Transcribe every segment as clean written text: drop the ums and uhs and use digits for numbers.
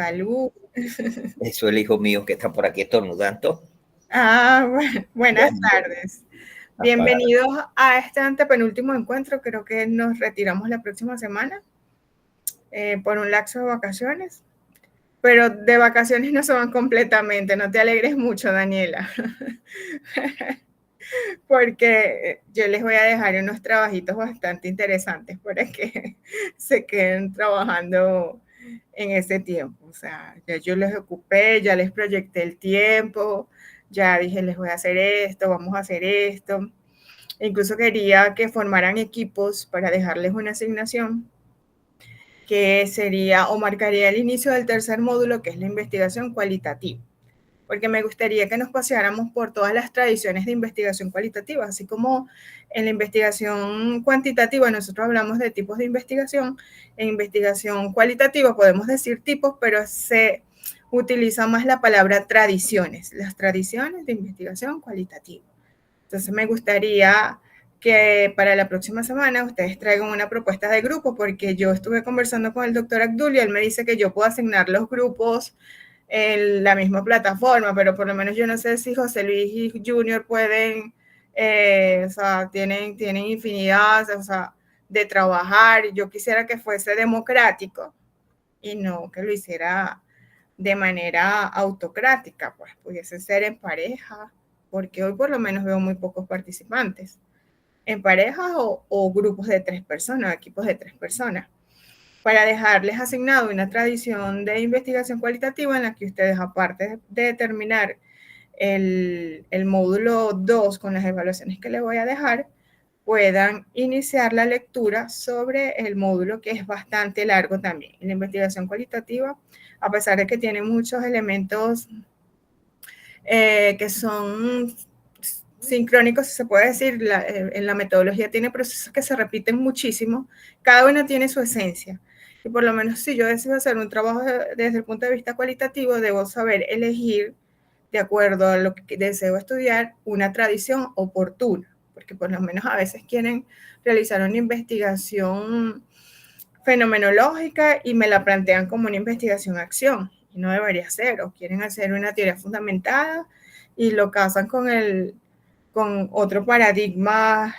Salud. Eso es el hijo mío que está por aquí estornudando. Buenas tardes. Bienvenidos a este antepenúltimo encuentro. Creo que nos retiramos la próxima semana por un lapso de vacaciones. Pero de vacaciones no se van completamente. No te alegres mucho, Daniela. Porque yo les voy a dejar unos trabajitos bastante interesantes para que se queden trabajando en ese tiempo. O sea, ya yo les ocupé, ya les proyecté el tiempo, ya dije, les voy a hacer esto, vamos a hacer esto. Incluso quería que formaran equipos para dejarles una asignación que sería o marcaría el inicio del tercer módulo, que es la investigación cualitativa, porque me gustaría que nos paseáramos por todas las tradiciones de investigación cualitativa, así como en la investigación cuantitativa nosotros hablamos de tipos de investigación. En investigación cualitativa podemos decir tipos, pero se utiliza más la palabra tradiciones, las tradiciones de investigación cualitativa. Entonces me gustaría que para la próxima semana ustedes traigan una propuesta de grupo, porque yo estuve conversando con el doctor Abdul y él me dice que yo puedo asignar los grupos en la misma plataforma, pero por lo menos yo no sé si José Luis y Junior pueden, o sea, tienen infinidad, o sea, de trabajar. Yo quisiera que fuese democrático y no que lo hiciera de manera autocrática, pues pudiese ser en pareja, porque hoy por lo menos veo muy pocos participantes, en parejas o grupos de 3 personas, equipos de 3 personas, para dejarles asignado una tradición de investigación cualitativa en la que ustedes, aparte de terminar el módulo 2 con las evaluaciones que les voy a dejar, puedan iniciar la lectura sobre el módulo, que es bastante largo también. La investigación cualitativa, a pesar de que tiene muchos elementos que son sincrónicos, si se puede decir, en la metodología tiene procesos que se repiten muchísimo, cada una tiene su esencia. Y por lo menos si yo decido hacer un trabajo desde el punto de vista cualitativo, debo saber elegir, de acuerdo a lo que deseo estudiar, una tradición oportuna, porque por lo menos a veces quieren realizar una investigación fenomenológica y me la plantean como una investigación-acción, y no debería ser, o quieren hacer una teoría fundamentada y lo casan con otro paradigma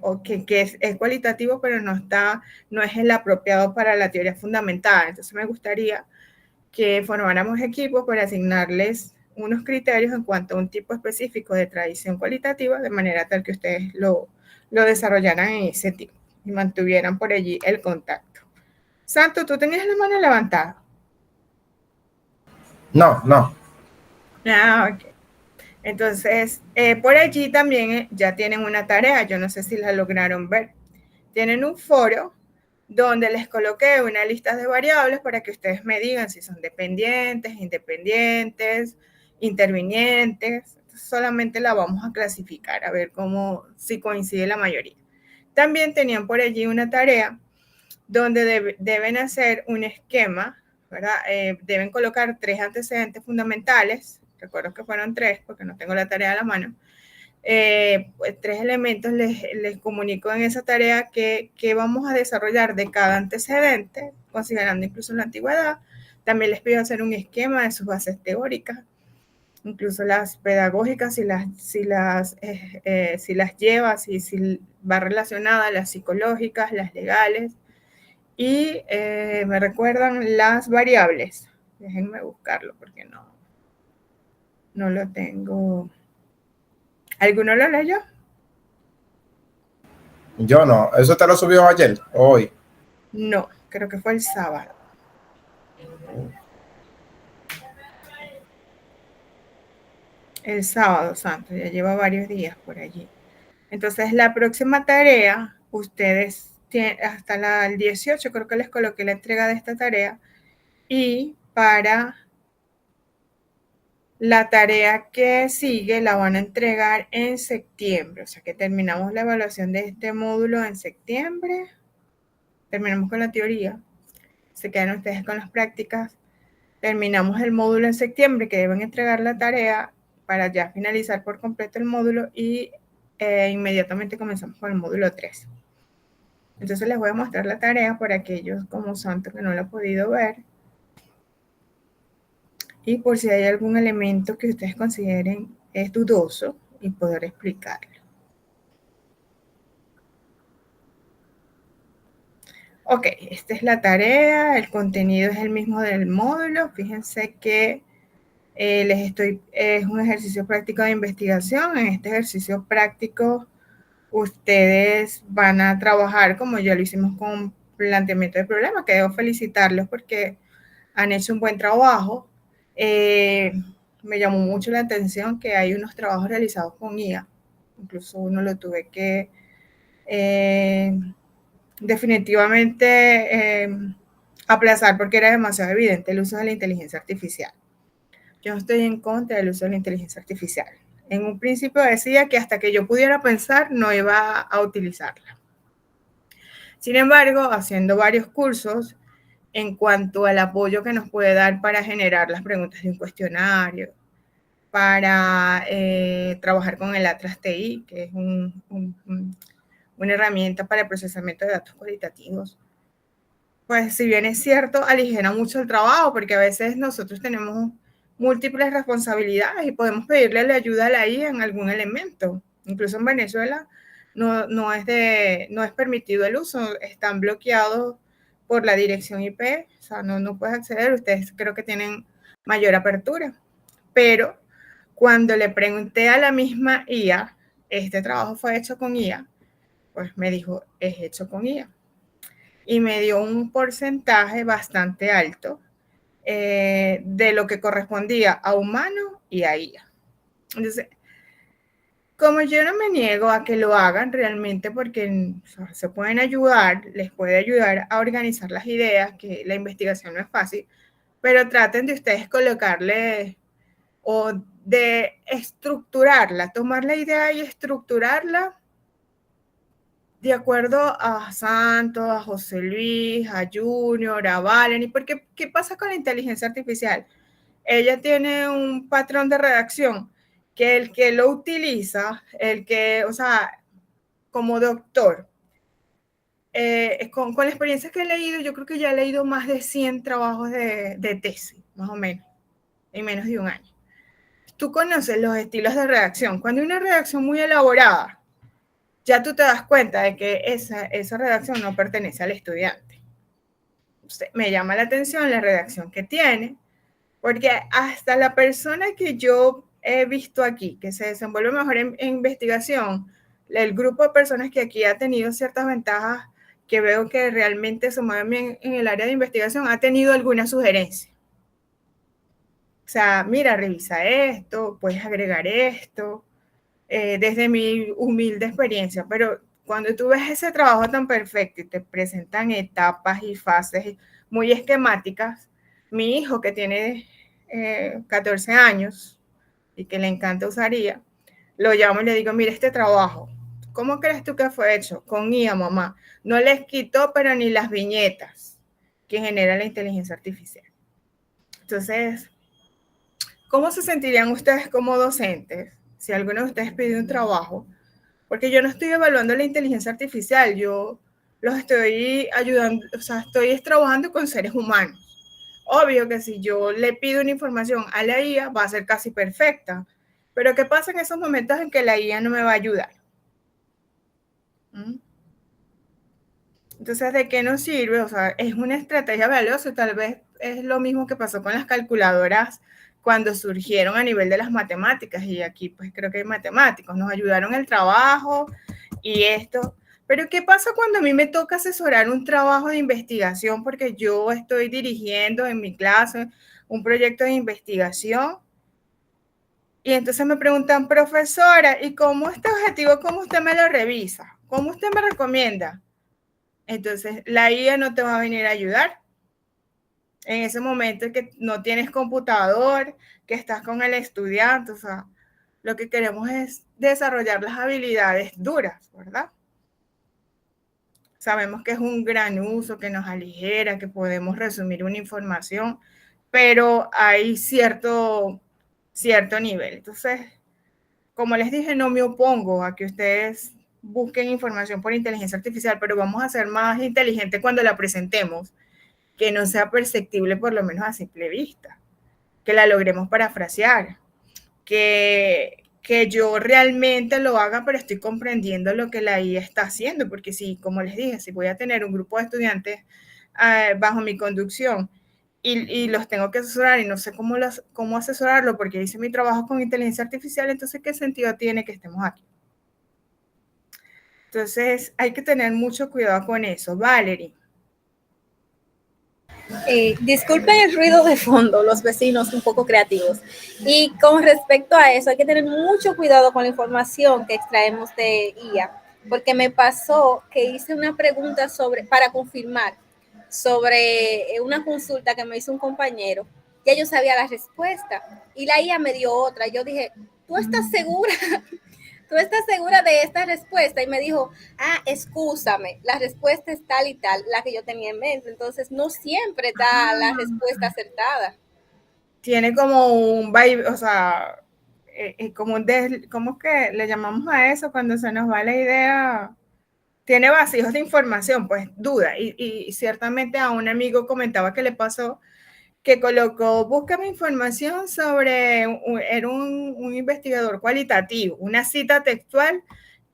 o que es cualitativo, pero no es el apropiado para la teoría fundamentada. Entonces me gustaría que formáramos equipos para asignarles unos criterios en cuanto a un tipo específico de tradición cualitativa, de manera tal que ustedes lo desarrollaran en ese tipo y mantuvieran por allí el contacto. Santo, ¿tú tenías la mano levantada? No. Ok. Entonces, por allí también ya tienen una tarea, yo no sé si la lograron ver. Tienen un foro donde les coloqué una lista de variables para que ustedes me digan si son dependientes, independientes, intervinientes. Entonces, solamente la vamos a clasificar, a ver si coincide la mayoría. También tenían por allí una tarea donde deben hacer un esquema, ¿verdad? Deben colocar 3 antecedentes fundamentales. Recuerdo que fueron 3 porque no tengo la tarea a la mano. 3 elementos les comunico en esa tarea que vamos a desarrollar de cada antecedente, considerando incluso la antigüedad. También les pido hacer un esquema de sus bases teóricas, incluso las pedagógicas, si las lleva, si va relacionada a las psicológicas, las legales. Y me recuerdan las variables. Déjenme buscarlo porque no lo tengo. ¿Alguno lo leyó? Yo no. ¿Eso te lo subió ayer o hoy? No, creo que fue el sábado. El sábado santo, ya lleva varios días por allí. Entonces, la próxima tarea, ustedes tienen hasta el 18, creo que les coloqué la entrega de esta tarea, y para la tarea que sigue la van a entregar en septiembre, o sea que terminamos la evaluación de este módulo en septiembre, terminamos con la teoría, se quedan ustedes con las prácticas, terminamos el módulo en septiembre, que deben entregar la tarea para ya finalizar por completo el módulo y inmediatamente comenzamos con el módulo 3. Entonces les voy a mostrar la tarea por aquellos como Santo que no lo han podido ver. Y por si hay algún elemento que ustedes consideren es dudoso y poder explicarlo. Ok, esta es la tarea, el contenido es el mismo del módulo. Fíjense que es un ejercicio práctico de investigación. En este ejercicio práctico ustedes van a trabajar como ya lo hicimos con planteamiento de problemas, que debo felicitarlos porque han hecho un buen trabajo. Me llamó mucho la atención que hay unos trabajos realizados con IA. Incluso uno lo tuve que definitivamente aplazar porque era demasiado evidente el uso de la inteligencia artificial. Yo no estoy en contra del uso de la inteligencia artificial. En un principio decía que hasta que yo pudiera pensar no iba a utilizarla. Sin embargo, haciendo varios cursos en cuanto al apoyo que nos puede dar para generar las preguntas de un cuestionario, para trabajar con el Atlas TI, que es una herramienta para el procesamiento de datos cualitativos. Pues si bien es cierto, aligera mucho el trabajo, porque a veces nosotros tenemos múltiples responsabilidades y podemos pedirle la ayuda a la IA en algún elemento. Incluso en Venezuela no es permitido el uso, están bloqueados por la dirección IP, o sea, no puedes acceder, ustedes creo que tienen mayor apertura. Pero cuando le pregunté a la misma IA, este trabajo fue hecho con IA, pues me dijo, es hecho con IA. Y me dio un porcentaje bastante alto de lo que correspondía a humano y a IA. Entonces, como yo no me niego a que lo hagan realmente porque se pueden ayudar, les puede ayudar a organizar las ideas, que la investigación no es fácil, pero traten de ustedes colocarle o de estructurarla, tomar la idea y estructurarla de acuerdo a Santos, a José Luis, a Junior, a Valen. ¿Y porque qué pasa con la inteligencia artificial? Ella tiene un patrón de redacción que el que lo utiliza, o sea, como doctor, con la experiencia que he leído, yo creo que ya he leído más de 100 trabajos de tesis, más o menos, en menos de un año. Tú conoces los estilos de redacción. Cuando hay una redacción muy elaborada, ya tú te das cuenta de que esa redacción no pertenece al estudiante. Me llama la atención la redacción que tiene, porque hasta la persona que yo he visto aquí, que se desenvuelve mejor en investigación, el grupo de personas que aquí ha tenido ciertas ventajas, que veo que realmente se mueven bien en el área de investigación, ha tenido alguna sugerencia. O sea, mira, revisa esto, puedes agregar esto, desde mi humilde experiencia, pero cuando tú ves ese trabajo tan perfecto y te presentan etapas y fases muy esquemáticas, mi hijo que tiene 14 años y que le encanta usar IA, lo llamo y le digo, mira este trabajo, ¿cómo crees tú que fue hecho? Con IA, mamá. No les quitó, pero ni las viñetas que genera la inteligencia artificial. Entonces, ¿cómo se sentirían ustedes como docentes si alguno de ustedes pide un trabajo? Porque yo no estoy evaluando la inteligencia artificial, yo los estoy ayudando, o sea, estoy trabajando con seres humanos. Obvio que si yo le pido una información a la IA, va a ser casi perfecta. Pero ¿qué pasa en esos momentos en que la IA no me va a ayudar? Entonces, ¿de qué nos sirve? O sea, es una estrategia valiosa, tal vez es lo mismo que pasó con las calculadoras cuando surgieron a nivel de las matemáticas, y aquí pues creo que hay matemáticos, nos ayudaron el trabajo y esto. Pero ¿qué pasa cuando a mí me toca asesorar un trabajo de investigación porque yo estoy dirigiendo en mi clase un proyecto de investigación? Y entonces me preguntan, profesora, ¿y cómo este objetivo, cómo usted me lo revisa? ¿Cómo usted me recomienda? Entonces, la IA no te va a venir a ayudar. En ese momento que no tienes computador, que estás con el estudiante, o sea, lo que queremos es desarrollar las habilidades duras, ¿verdad? Sabemos que es un gran uso, que nos aligera, que podemos resumir una información, pero hay cierto nivel. Entonces, como les dije, no me opongo a que ustedes busquen información por inteligencia artificial, pero vamos a ser más inteligentes cuando la presentemos, que no sea perceptible por lo menos a simple vista, que la logremos parafrasear, que yo realmente lo haga, pero estoy comprendiendo lo que la IA está haciendo, porque si, como les dije, si voy a tener un grupo de estudiantes bajo mi conducción y los tengo que asesorar y no sé cómo asesorarlo porque hice mi trabajo con inteligencia artificial, entonces, ¿qué sentido tiene que estemos aquí? Entonces, hay que tener mucho cuidado con eso. Valerie. Disculpen el ruido de fondo, los vecinos un poco creativos. Y con respecto a eso, hay que tener mucho cuidado con la información que extraemos de IA, porque me pasó que hice una pregunta para confirmar sobre una consulta que me hizo un compañero. Ya yo sabía la respuesta y la IA me dio otra. Yo dije, ¿tú estás segura? ¿Tú estás segura de esta respuesta? Y me dijo, excúsame, la respuesta es tal y tal, la que yo tenía en mente. Entonces, no siempre da la respuesta acertada. Tiene como un vibe, o sea, como ¿cómo es que le llamamos a eso cuando se nos va la idea? Tiene vacíos de información, pues duda. Y ciertamente a un amigo comentaba que le pasó que colocó, búscame información sobre, era un investigador cualitativo, una cita textual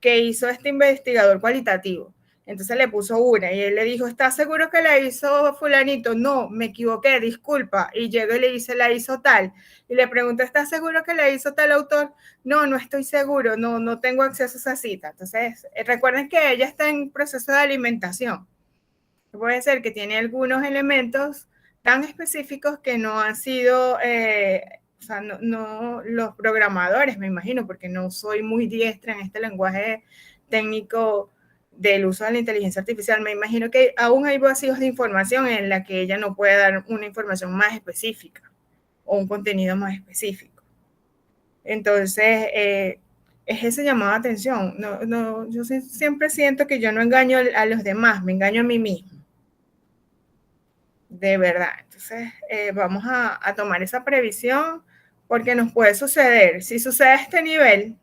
que hizo este investigador cualitativo. Entonces le puso una y él le dijo, ¿estás seguro que la hizo fulanito? No, me equivoqué, disculpa. Y llegó y le dice, la hizo tal. Y le pregunto, ¿estás seguro que la hizo tal autor? No, no estoy seguro, no tengo acceso a esa cita. Entonces, recuerden que ella está en proceso de alimentación. Puede ser que tiene algunos elementos tan específicos que no han sido, o sea, no los programadores, me imagino, porque no soy muy diestra en este lenguaje técnico del uso de la inteligencia artificial. Me imagino que aún hay vacíos de información en la que ella no puede dar una información más específica o un contenido más específico. Entonces, es ese llamado a atención. Yo siempre siento que yo no engaño a los demás, me engaño a mí mismo. De verdad. Entonces, vamos a tomar esa previsión porque nos puede suceder. Si sucede a este nivel,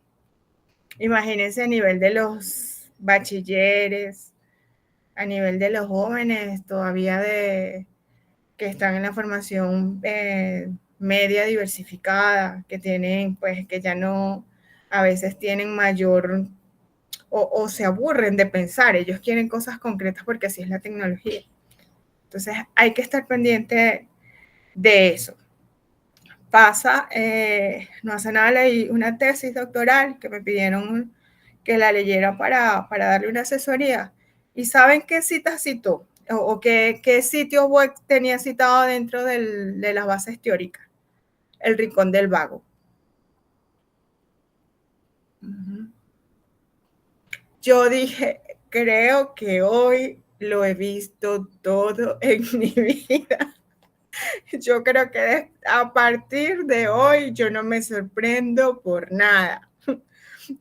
imagínense a nivel de los bachilleres, a nivel de los jóvenes todavía que están en la formación media diversificada, que tienen, pues, que ya no, a veces tienen mayor o se aburren de pensar, ellos quieren cosas concretas porque así es la tecnología. Entonces hay que estar pendiente de eso. Pasa, no hace nada leí una tesis doctoral que me pidieron que la leyera para darle una asesoría. ¿Y saben qué citas citó? ¿O qué sitio web tenía citado dentro de las bases teóricas? El Rincón del Vago. Yo dije, creo que hoy lo he visto todo en mi vida. Yo creo que a partir de hoy yo no me sorprendo por nada.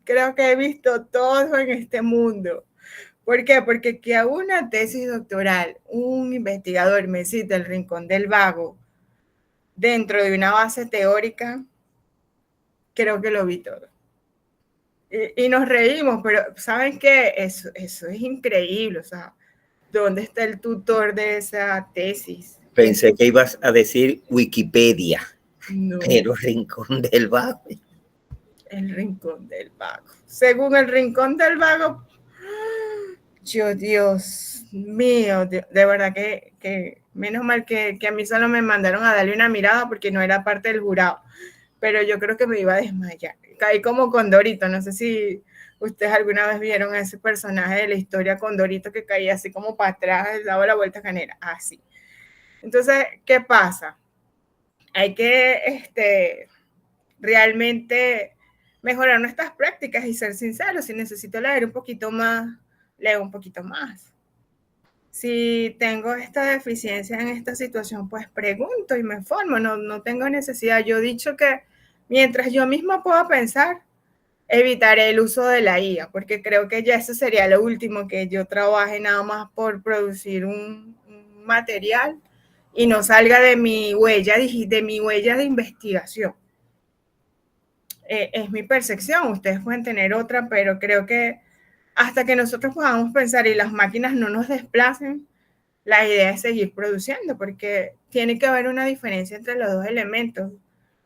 Creo que he visto todo en este mundo. ¿Por qué? Porque que a una tesis doctoral un investigador me cita el Rincón del Vago dentro de una base teórica, creo que lo vi todo. Y nos reímos, pero ¿saben qué? Eso es increíble. O sea, ¿dónde está el tutor de esa tesis? Pensé que ibas a decir Wikipedia, no. Pero Rincón del Vago. El Rincón del Vago. Según el Rincón del Vago, yo, Dios mío, de verdad que menos mal que a mí solo me mandaron a darle una mirada porque no era parte del jurado, pero yo creo que me iba a desmayar. Caí como Condorito, no sé si ustedes alguna vez vieron a ese personaje de la historia Condorito que caía así como para atrás, daba la vuelta canera, así. Entonces, ¿qué pasa? Hay que realmente mejorar nuestras prácticas y ser sinceros. Si necesito leer un poquito más, leo un poquito más. Si tengo esta deficiencia en esta situación, pues pregunto y me informo. No tengo necesidad. Yo he dicho que mientras yo misma pueda pensar, evitaré el uso de la IA, porque creo que ya eso sería lo último, que yo trabaje nada más por producir un material y no salga de mi huella de investigación. Es mi percepción, ustedes pueden tener otra, pero creo que hasta que nosotros podamos pensar y las máquinas no nos desplacen, la idea es seguir produciendo, porque tiene que haber una diferencia entre los dos elementos.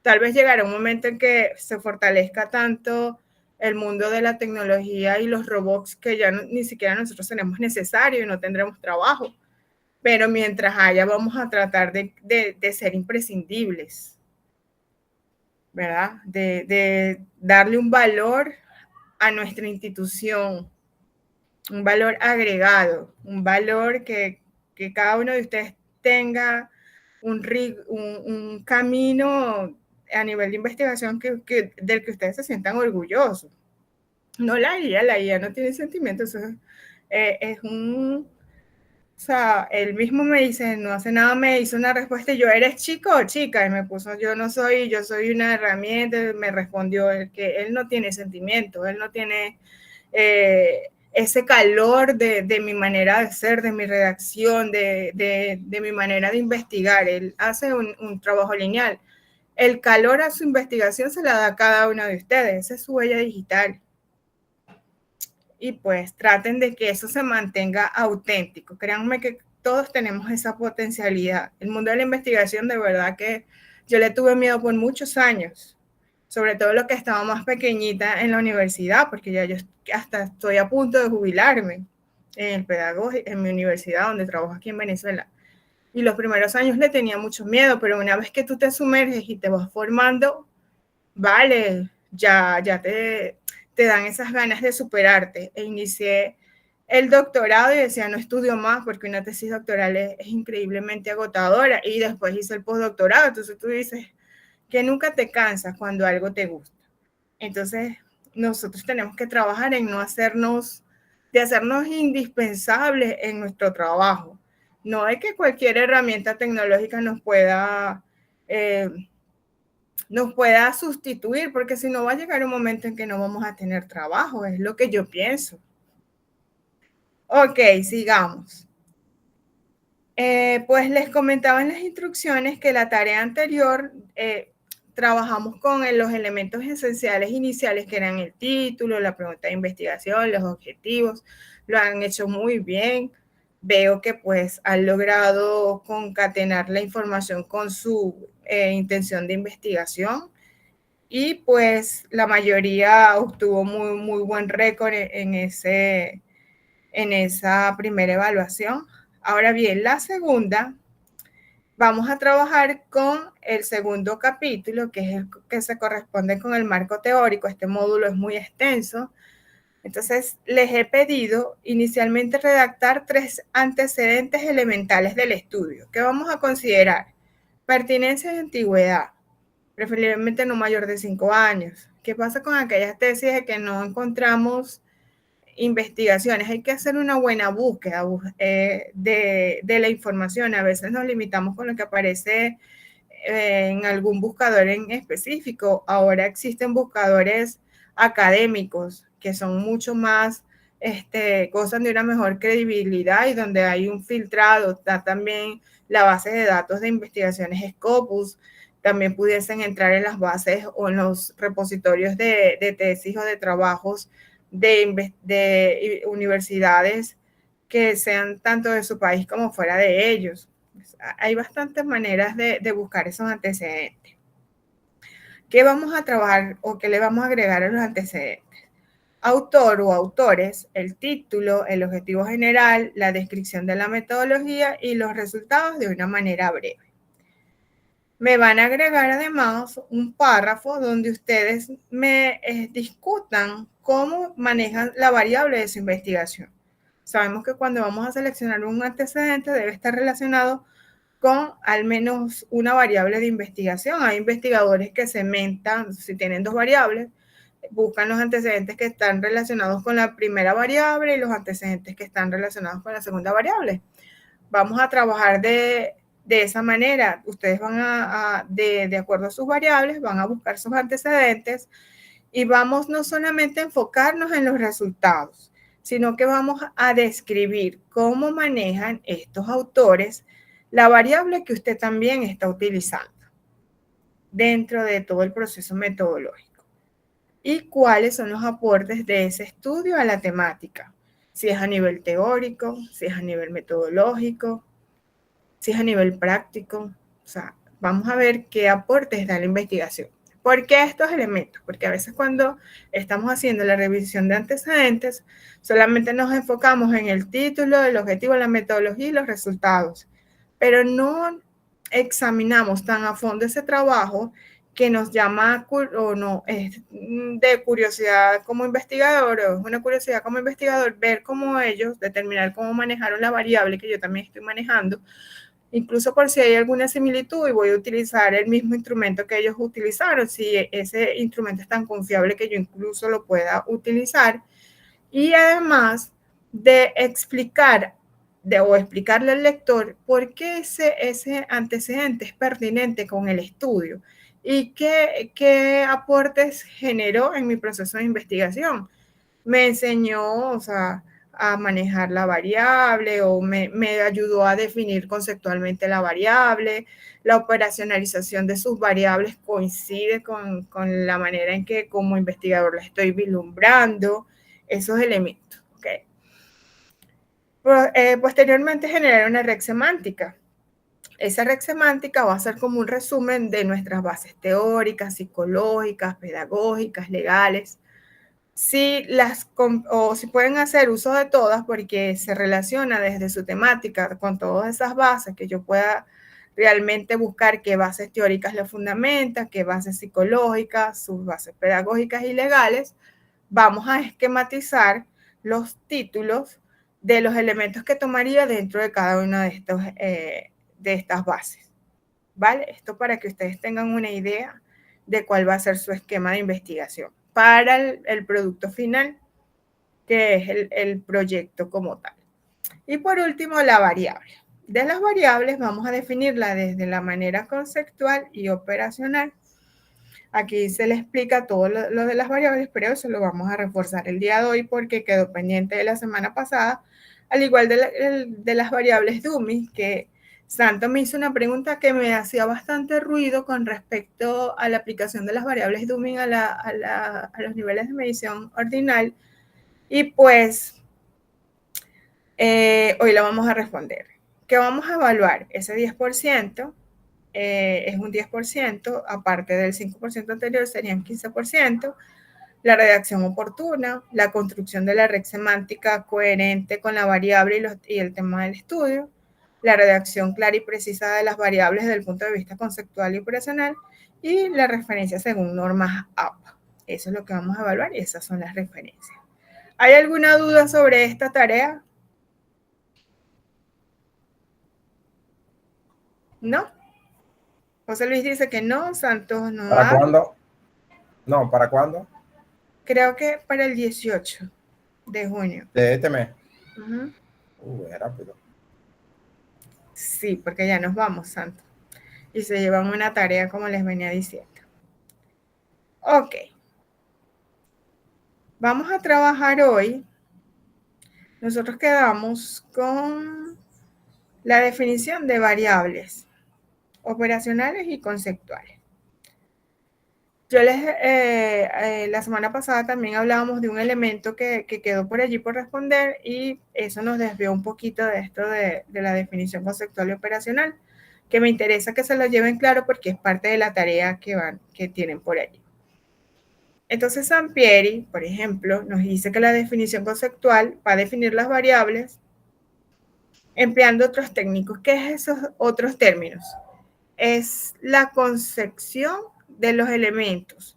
Tal vez llegará un momento en que se fortalezca tanto el mundo de la tecnología y los robots que ya ni siquiera nosotros tenemos necesario y no tendremos trabajo. Pero mientras haya, vamos a tratar de ser imprescindibles, ¿verdad? De darle un valor a nuestra institución, un valor agregado, un valor que cada uno de ustedes tenga un camino a nivel de investigación del que ustedes se sientan orgullosos. No la IA no tiene sentimientos, eso es un... O sea, él mismo me dice, no hace nada, me hizo una respuesta y yo, ¿eres chico o chica? Y me puso, yo soy una herramienta, me respondió que él no tiene sentimientos, él no tiene ese calor de mi manera de ser, de mi redacción, de mi manera de investigar. Él hace un trabajo lineal. El calor a su investigación se la da a cada uno de ustedes, esa es su huella digital. Y pues traten de que eso se mantenga auténtico. Créanme que todos tenemos esa potencialidad. El mundo de la investigación, de verdad que yo le tuve miedo por muchos años, sobre todo lo que estaba más pequeñita en la universidad, porque ya yo hasta estoy a punto de jubilarme en el pedagógico, en mi universidad donde trabajo aquí en Venezuela. Y los primeros años le tenía mucho miedo, pero una vez que tú te sumerges y te vas formando, vale, ya te dan esas ganas de superarte. E inicié el doctorado y decía, no estudio más porque una tesis doctoral es increíblemente agotadora. Y después hice el postdoctorado. Entonces tú dices que nunca te cansas cuando algo te gusta. Entonces nosotros tenemos que trabajar en no hacernos indispensables en nuestro trabajo. No es que cualquier herramienta tecnológica nos pueda sustituir, porque si no va a llegar un momento en que no vamos a tener trabajo, es lo que yo pienso. Ok, sigamos. Pues les comentaba en las instrucciones que la tarea anterior trabajamos con los elementos esenciales iniciales que eran el título, la pregunta de investigación, los objetivos. Lo han hecho muy bien. Veo que pues han logrado concatenar la información con su intención de investigación y pues la mayoría obtuvo muy buen récord en esa primera evaluación. Ahora bien, la segunda, vamos a trabajar con el segundo capítulo, que es el que se corresponde con el marco teórico. Este módulo es muy extenso. Entonces, les he pedido inicialmente redactar 3 antecedentes elementales del estudio. ¿Qué vamos a considerar? Pertinencia y antigüedad, preferiblemente no mayor de 5 años. ¿Qué pasa con aquellas tesis de que no encontramos investigaciones? Hay que hacer una buena búsqueda de la información. A veces nos limitamos con lo que aparece en algún buscador en específico. Ahora existen buscadores académicos que son mucho más, gozan de una mejor credibilidad y donde hay un filtrado. Está también la base de datos de investigaciones Scopus. También pudiesen entrar en las bases o en los repositorios de tesis o de trabajos de universidades que sean tanto de su país como fuera de ellos. Hay bastantes maneras de buscar esos antecedentes. ¿Qué vamos a trabajar o qué le vamos a agregar a los antecedentes? Autor o autores, el título, el objetivo general, la descripción de la metodología y los resultados de una manera breve. Me van a agregar además un párrafo donde ustedes me discutan cómo manejan la variable de su investigación. Sabemos que cuando vamos a seleccionar un antecedente debe estar relacionado con al menos una variable de investigación. Hay investigadores que segmentan, si tienen 2 variables, buscan los antecedentes que están relacionados con la primera variable y los antecedentes que están relacionados con la segunda variable. Vamos a trabajar de esa manera. Ustedes van de acuerdo a sus variables, van a buscar sus antecedentes y vamos no solamente a enfocarnos en los resultados, sino que vamos a describir cómo manejan estos autores la variable que usted también está utilizando dentro de todo el proceso metodológico. y cuáles son los aportes de ese estudio a la temática. Si es a nivel teórico, si es a nivel metodológico, si es a nivel práctico. O sea, vamos a ver qué aportes da la investigación. ¿Por qué estos elementos? Porque a veces cuando estamos haciendo la revisión de antecedentes, solamente nos enfocamos en el título, el objetivo, la metodología y los resultados, pero no examinamos tan a fondo ese trabajo que nos llama o no es de curiosidad como investigador, o es una curiosidad como investigador ver cómo ellos, determinar cómo manejaron la variable que yo también estoy manejando, incluso por si hay alguna similitud y voy a utilizar el mismo instrumento que ellos utilizaron, si ese instrumento es tan confiable que yo incluso lo pueda utilizar, y además de explicar o explicarle al lector por qué ese antecedente es pertinente con el estudio y qué aportes generó en mi proceso de investigación. Me enseñó, o sea, a manejar la variable o me ayudó a definir conceptualmente la variable, la operacionalización de sus variables coincide con la manera en que como investigador la estoy vislumbrando, esos elementos. ¿Okay? Posteriormente generar una red semántica. Esa red semántica va a ser como un resumen de nuestras bases teóricas, psicológicas, pedagógicas, legales, si pueden hacer uso de todas porque se relaciona desde su temática con todas esas bases, que yo pueda realmente buscar qué bases teóricas le fundamentan, qué bases psicológicas, sus bases pedagógicas y legales. Vamos a esquematizar los títulos de los elementos que tomaría dentro de cada una de estas bases. ¿Vale? Esto para que ustedes tengan una idea de cuál va a ser su esquema de investigación para el producto final, que es el proyecto como tal. Y por último, la variable. De las variables vamos a definirla desde la manera conceptual y operacional. Aquí se le explica todo lo de las variables, pero eso lo vamos a reforzar el día de hoy porque quedó pendiente de la semana pasada, al igual de las variables dummy, que Santo me hizo una pregunta que me hacía bastante ruido con respecto a la aplicación de las variables dummy a los niveles de medición ordinal. Y pues hoy la vamos a responder. ¿Qué vamos a evaluar? Ese 10%. Es un 10%, aparte del 5% anterior serían 15%, la redacción oportuna, la construcción de la red semántica coherente con la variable y el tema del estudio, la redacción clara y precisa de las variables desde el punto de vista conceptual y operacional, y la referencia según normas APA. Eso es lo que vamos a evaluar y esas son las referencias. ¿Hay alguna duda sobre esta tarea? ¿No? José Luis dice que no, Santos no. ¿Para cuándo? No, ¿para cuándo? Creo que para el 18 de junio. De este mes. Es rápido. Sí, porque ya nos vamos, Santos. Y se llevan una tarea como les venía diciendo. Ok. Vamos a trabajar hoy. Nosotros quedamos con la definición de variables operacionales y conceptuales. Yo la semana pasada también hablábamos de un elemento que quedó por allí por responder y eso nos desvió un poquito de esto de la definición conceptual y operacional, que me interesa que se lo lleven claro porque es parte de la tarea que tienen por allí. Entonces Sampieri, por ejemplo, nos dice que la definición conceptual va a definir las variables empleando otros técnicos. ¿Qué es esos otros términos? Es la concepción de los elementos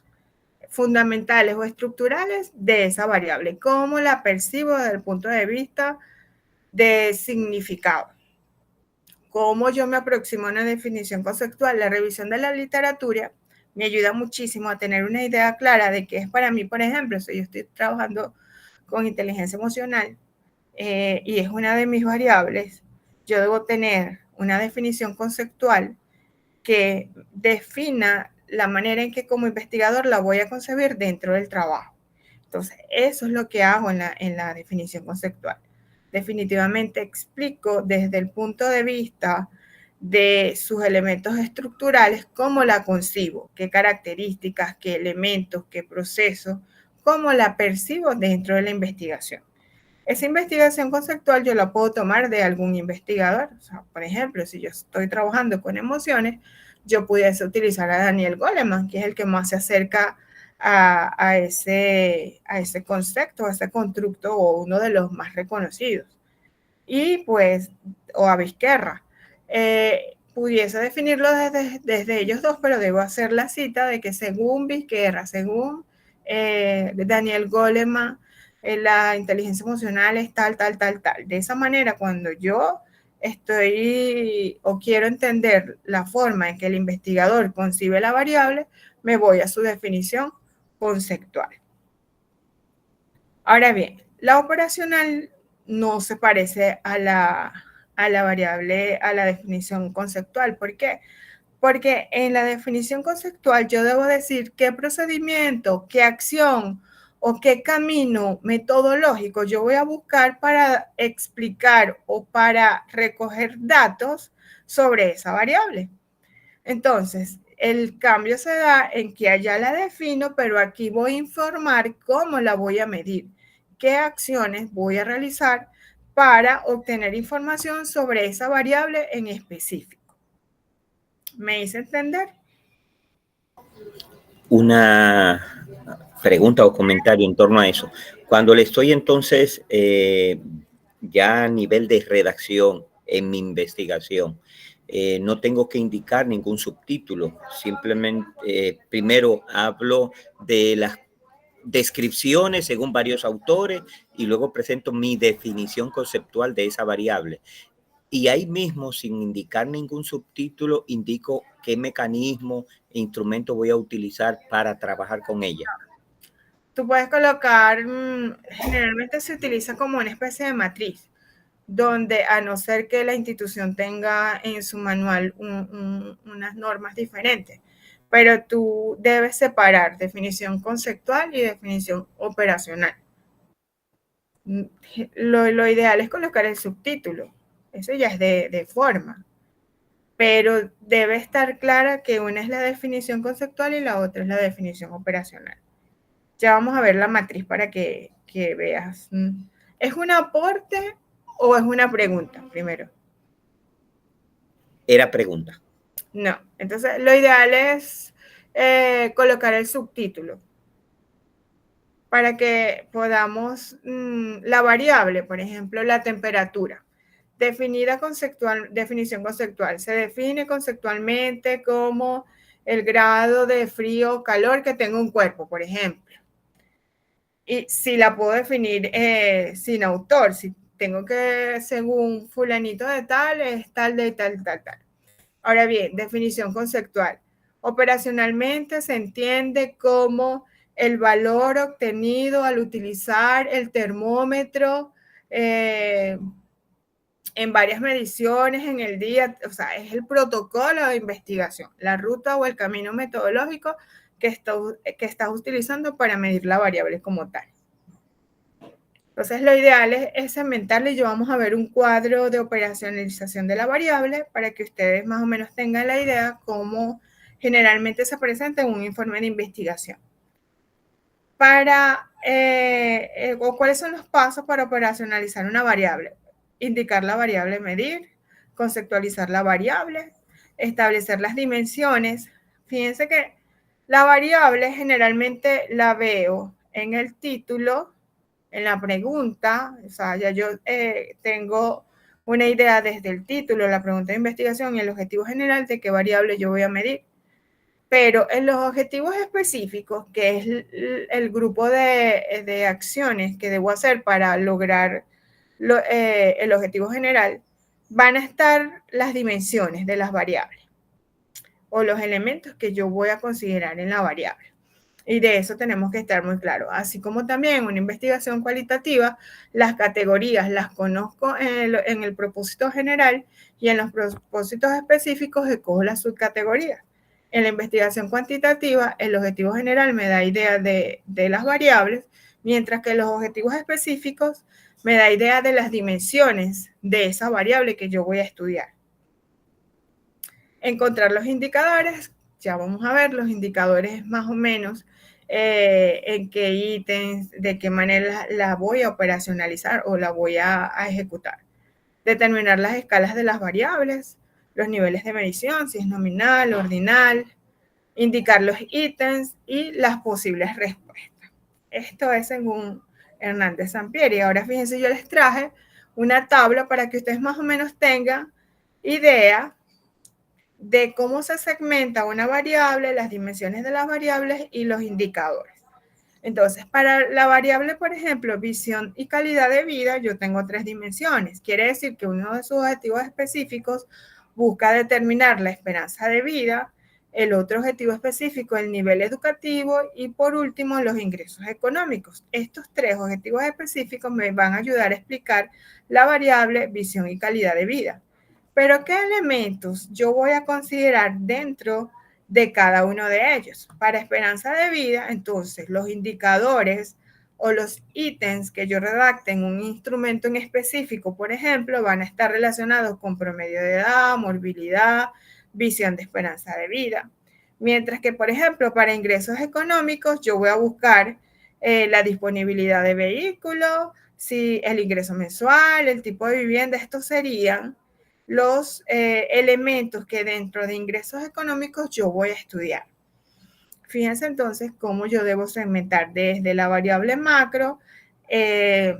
fundamentales o estructurales de esa variable, cómo la percibo desde el punto de vista de significado. Cómo yo me aproximo a una definición conceptual. La revisión de la literatura me ayuda muchísimo a tener una idea clara de qué es para mí, por ejemplo, si yo estoy trabajando con inteligencia emocional y es una de mis variables, yo debo tener una definición conceptual que defina la manera en que como investigador la voy a concebir dentro del trabajo. Entonces, eso es lo que hago en la definición conceptual. Definitivamente explico desde el punto de vista de sus elementos estructurales, cómo la concibo, qué características, qué elementos, qué procesos, cómo la percibo dentro de la investigación. Esa investigación conceptual yo la puedo tomar de algún investigador. O sea, por ejemplo, si yo estoy trabajando con emociones, yo pudiese utilizar a Daniel Goleman, que es el que más se acerca a ese concepto, a ese constructo, o uno de los más reconocidos. Y pues, o a Vizquerra. Pudiese definirlo desde ellos dos, pero debo hacer la cita de que según Vizquerra, según Daniel Goleman, la inteligencia emocional es tal, tal, tal, tal. De esa manera, cuando yo estoy o quiero entender la forma en que el investigador concibe la variable, me voy a su definición conceptual. Ahora bien, la operacional no se parece a la variable, a la definición conceptual. ¿Por qué? Porque en la definición conceptual yo debo decir qué procedimiento, qué acción o qué camino metodológico yo voy a buscar para explicar o para recoger datos sobre esa variable. Entonces, el cambio se da en que allá la defino, pero aquí voy a informar cómo la voy a medir, qué acciones voy a realizar para obtener información sobre esa variable en específico. ¿Me hice entender? Una pregunta o comentario en torno a eso. Cuando le estoy entonces ya a nivel de redacción en mi investigación, no tengo que indicar ningún subtítulo, simplemente primero hablo de las descripciones según varios autores y luego presento mi definición conceptual de esa variable. Y ahí mismo, sin indicar ningún subtítulo, indico qué mecanismo e instrumento voy a utilizar para trabajar con ella. Tú puedes colocar, generalmente se utiliza como una especie de matriz, donde a no ser que la institución tenga en su manual unas normas diferentes, pero tú debes separar definición conceptual y definición operacional. Lo ideal es colocar el subtítulo, eso ya es de forma, pero debe estar clara que una es la definición conceptual y la otra es la definición operacional. Ya vamos a ver la matriz para que veas. ¿Es un aporte o es una pregunta primero? Era pregunta. No, entonces lo ideal es colocar el subtítulo para que podamos, la variable, por ejemplo, la temperatura, definición conceptual, se define conceptualmente como el grado de frío o calor que tenga un cuerpo, por ejemplo. Y si la puedo definir sin autor, si tengo que, según fulanito de tal, es tal de tal, tal, tal. Ahora bien, definición conceptual. Operacionalmente se entiende como el valor obtenido al utilizar el termómetro en varias mediciones en el día. O sea, es el protocolo de investigación, la ruta o el camino metodológico que estás utilizando para medir la variable como tal. Entonces, lo ideal es segmentarle y yo vamos a ver un cuadro de operacionalización de la variable para que ustedes más o menos tengan la idea cómo generalmente se presenta en un informe de investigación. O cuáles son los pasos para operacionalizar una variable. Indicar la variable medir, conceptualizar la variable, establecer las dimensiones. Fíjense que la variable generalmente la veo en el título, en la pregunta, o sea, ya yo tengo una idea desde el título, la pregunta de investigación y el objetivo general de qué variable yo voy a medir. Pero en los objetivos específicos, que es el grupo de acciones que debo hacer para lograr el objetivo general, van a estar las dimensiones de las variables o los elementos que yo voy a considerar en la variable. Y de eso tenemos que estar muy claros. Así como también en una investigación cualitativa, las categorías las conozco en el propósito general y en los propósitos específicos escojo las subcategorías. En la investigación cuantitativa, el objetivo general me da idea de las variables, mientras que los objetivos específicos me da idea de las dimensiones de esa variable que yo voy a estudiar. encontrar los indicadores. Ya vamos a ver los indicadores más o menos en qué ítems, de qué manera la voy a operacionalizar o la voy a ejecutar. Determinar las escalas de las variables, los niveles de medición, si es nominal, ordinal, indicar los ítems y las posibles respuestas. Esto es según Hernández Sampieri. Ahora fíjense, yo les traje una tabla para que ustedes más o menos tengan idea de cómo se segmenta una variable, las dimensiones de las variables y los indicadores. Entonces, para la variable, por ejemplo, visión y calidad de vida, yo tengo 3 dimensiones. Quiere decir que uno de sus objetivos específicos busca determinar la esperanza de vida, el otro objetivo específico, el nivel educativo y por último, los ingresos económicos. Estos 3 objetivos específicos me van a ayudar a explicar la variable visión y calidad de vida. Pero, ¿qué elementos yo voy a considerar dentro de cada uno de ellos? Para esperanza de vida, entonces, los indicadores o los ítems que yo redacte en un instrumento en específico, por ejemplo, van a estar relacionados con promedio de edad, morbilidad, visión de esperanza de vida. Mientras que, por ejemplo, para ingresos económicos, yo voy a buscar la disponibilidad de vehículos, si el ingreso mensual, el tipo de vivienda. Estos serían los elementos que dentro de ingresos económicos yo voy a estudiar. Fíjense entonces cómo yo debo segmentar desde la variable macro, de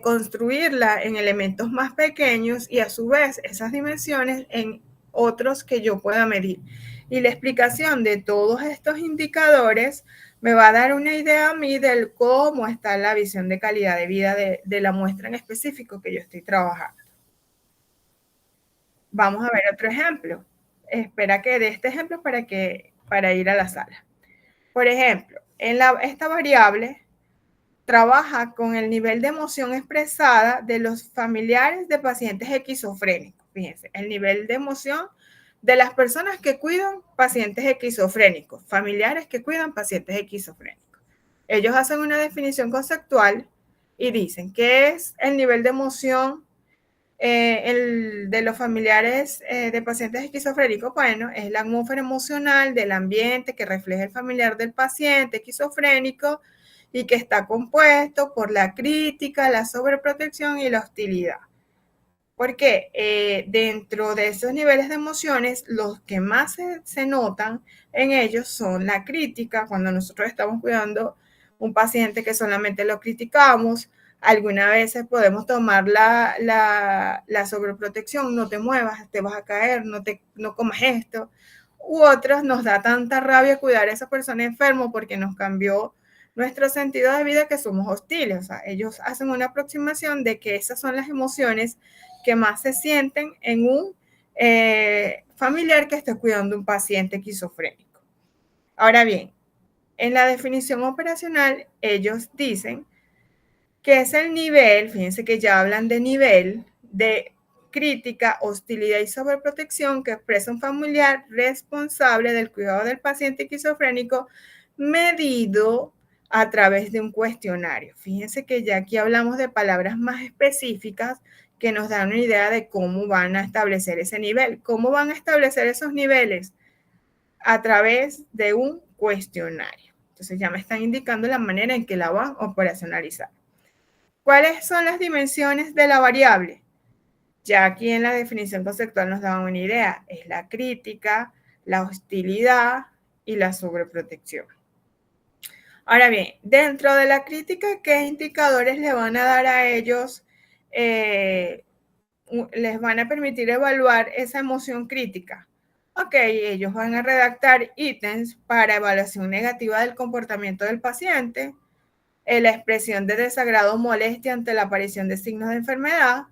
construirla en elementos más pequeños y a su vez esas dimensiones en otros que yo pueda medir. Y la explicación de todos estos indicadores me va a dar una idea a mí de cómo está la visión de calidad de vida de la muestra en específico que yo estoy trabajando. Vamos a ver otro ejemplo. Espera que dé este ejemplo para ir a la sala. Por ejemplo, esta variable trabaja con el nivel de emoción expresada de los familiares de pacientes esquizofrénicos. Fíjense, el nivel de emoción de las personas que cuidan pacientes esquizofrénicos, familiares que cuidan pacientes esquizofrénicos. Ellos hacen una definición conceptual y dicen que es el nivel de emoción de los familiares de pacientes esquizofrénicos. Bueno, es la atmósfera emocional del ambiente que refleja el familiar del paciente esquizofrénico y que está compuesto por la crítica, la sobreprotección y la hostilidad. Porque dentro de esos niveles de emociones, los que más se notan en ellos son la crítica, cuando nosotros estamos cuidando un paciente que solamente lo criticamos. Algunas veces podemos tomar la sobreprotección, no te muevas, te vas a caer, no comas esto. U otros nos da tanta rabia cuidar a esa persona enferma porque nos cambió nuestro sentido de vida que somos hostiles. O sea, ellos hacen una aproximación de que esas son las emociones que más se sienten en un familiar que esté cuidando un paciente esquizofrénico. Ahora bien, en la definición operacional, ellos dicen que es el nivel, fíjense que ya hablan de nivel de crítica, hostilidad y sobreprotección que expresa un familiar responsable del cuidado del paciente esquizofrénico medido a través de un cuestionario. Fíjense que ya aquí hablamos de palabras más específicas que nos dan una idea de cómo van a establecer ese nivel. ¿Cómo van a establecer esos niveles? A través de un cuestionario. Entonces ya me están indicando la manera en que la van a operacionalizar. ¿Cuáles son las dimensiones de la variable? Ya aquí en la definición conceptual nos dan una idea. Es la crítica, la hostilidad y la sobreprotección. Ahora bien, dentro de la crítica, ¿qué indicadores le van a dar a ellos? Les van a permitir evaluar esa emoción crítica. Ok, ellos van a redactar ítems para evaluación negativa del comportamiento del paciente, la expresión de desagrado o molestia ante la aparición de signos de enfermedad.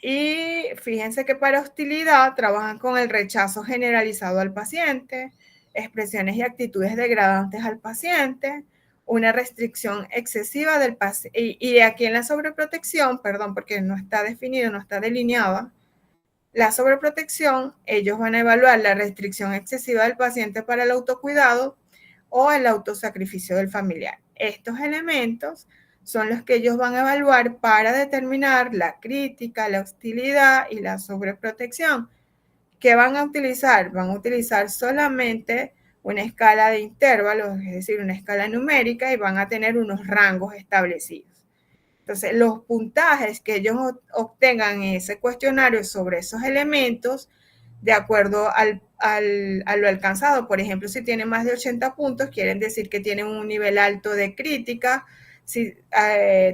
Y fíjense que para hostilidad trabajan con el rechazo generalizado al paciente, expresiones y actitudes degradantes al paciente, una restricción excesiva del paciente. Y aquí en la sobreprotección, perdón, porque no está definido, no está delineada, la sobreprotección, ellos van a evaluar la restricción excesiva del paciente para el autocuidado o el autosacrificio del familiar. Estos elementos son los que ellos van a evaluar para determinar la crítica, la hostilidad y la sobreprotección, ¿qué van a utilizar? Van a utilizar solamente una escala de intervalos, es decir, una escala numérica, y van a tener unos rangos establecidos. Entonces, los puntajes que ellos obtengan en ese cuestionario sobre esos elementos, de acuerdo a lo alcanzado, por ejemplo, si tienen más de 80 puntos, quieren decir que tienen un nivel alto de crítica. Si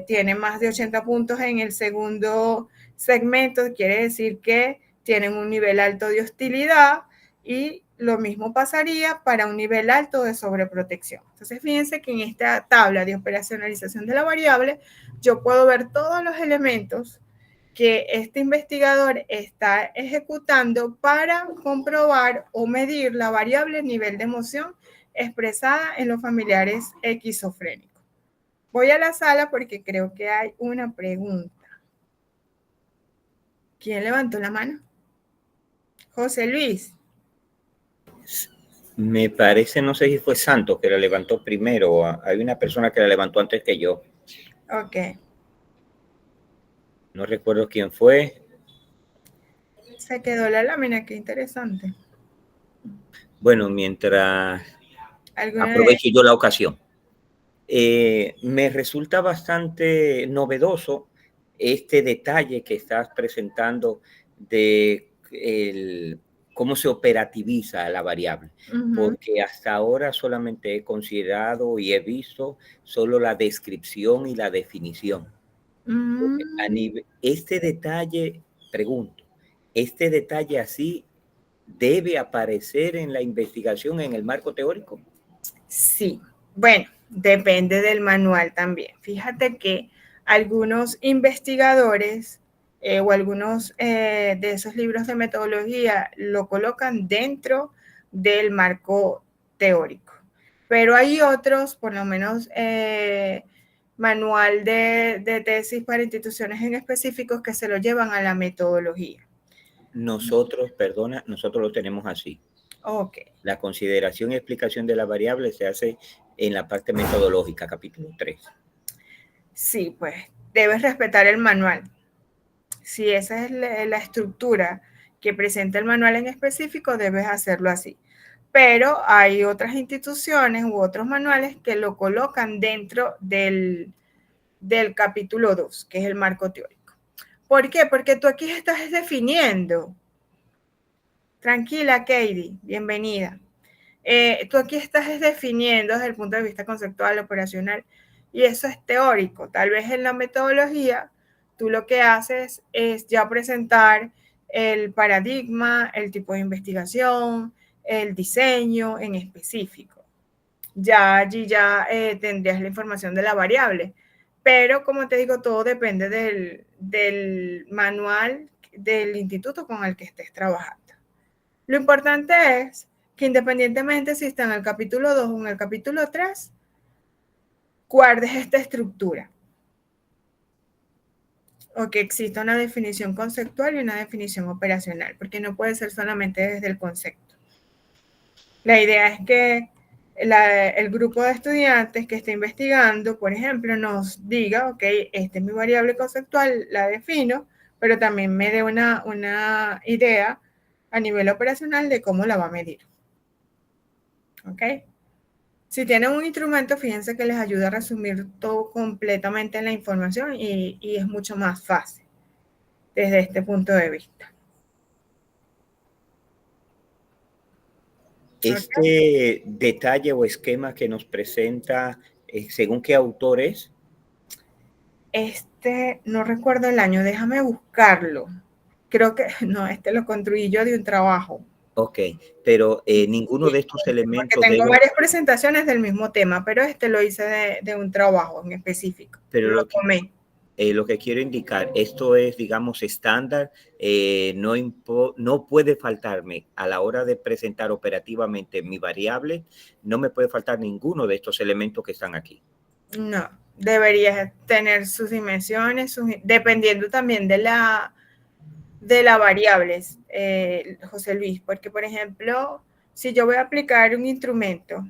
tienen más de 80 puntos en el segundo segmento, quiere decir que tienen un nivel alto de hostilidad, y lo mismo pasaría para un nivel alto de sobreprotección. Entonces, fíjense que en esta tabla de operacionalización de la variable, yo puedo ver todos los elementos que este investigador está ejecutando para comprobar o medir la variable nivel de emoción expresada en los familiares esquizofrénicos. Voy a la sala porque creo que hay una pregunta. ¿Quién levantó la mano? José Luis. Me parece, no sé si fue Santos que la levantó primero, o hay una persona que la levantó antes que yo. Ok. No recuerdo quién fue. Se quedó la lámina, qué interesante. Bueno, mientras aprovecho yo la ocasión. Me resulta bastante novedoso este detalle que estás presentando de cómo se operativiza la variable, porque hasta ahora solamente he considerado y he visto solo la descripción y la definición. Este detalle, pregunto, ¿este detalle así debe aparecer en la investigación en el marco teórico? Sí, bueno, depende del manual también. Fíjate que algunos investigadores o algunos de esos libros de metodología lo colocan dentro del marco teórico, pero hay otros, por lo menos manual de tesis para instituciones en específicos, que se lo llevan a la metodología. Nosotros lo tenemos así. Okay. La consideración y explicación de la variable se hace en la parte metodológica, capítulo 3. Sí, pues debes respetar el manual. Si esa es la estructura que presenta el manual en específico, debes hacerlo así. Pero hay otras instituciones u otros manuales que lo colocan dentro del capítulo 2, que es el marco teórico. ¿Por qué? Porque tú aquí estás definiendo. Tranquila, Katie, bienvenida. Tú aquí estás definiendo desde el punto de vista conceptual, operacional, y eso es teórico. Tal vez en la metodología, tú lo que haces es ya presentar el paradigma, el tipo de investigación, el diseño en específico. Ya allí tendrías la información de la variable. Pero, como te digo, todo depende del manual del instituto con el que estés trabajando. Lo importante es que independientemente si está en el capítulo 2 o en el capítulo 3, guardes esta estructura. O que exista una definición conceptual y una definición operacional, porque no puede ser solamente desde el concepto. La idea es que el grupo de estudiantes que esté investigando, por ejemplo, nos diga, ok, esta es mi variable conceptual, la defino, pero también me dé una idea a nivel operacional de cómo la va a medir. ¿Ok? Si tienen un instrumento, fíjense que les ayuda a resumir todo completamente en la información y es mucho más fácil desde este punto de vista. Este detalle o esquema que nos presenta, ¿según qué autor es? No recuerdo el año, déjame buscarlo. Creo que, no, lo construí yo de un trabajo. Ok, pero ninguno de estos elementos... Porque tengo varias presentaciones del mismo tema, pero lo hice de un trabajo en específico. Pero lo tomé. Lo que quiero indicar, esto es, digamos, estándar, no puede faltarme a la hora de presentar operativamente mi variable, no me puede faltar ninguno de estos elementos que están aquí. No, deberías tener sus dimensiones, dependiendo también de la variable, José Luis, porque, por ejemplo, si yo voy a aplicar un instrumento,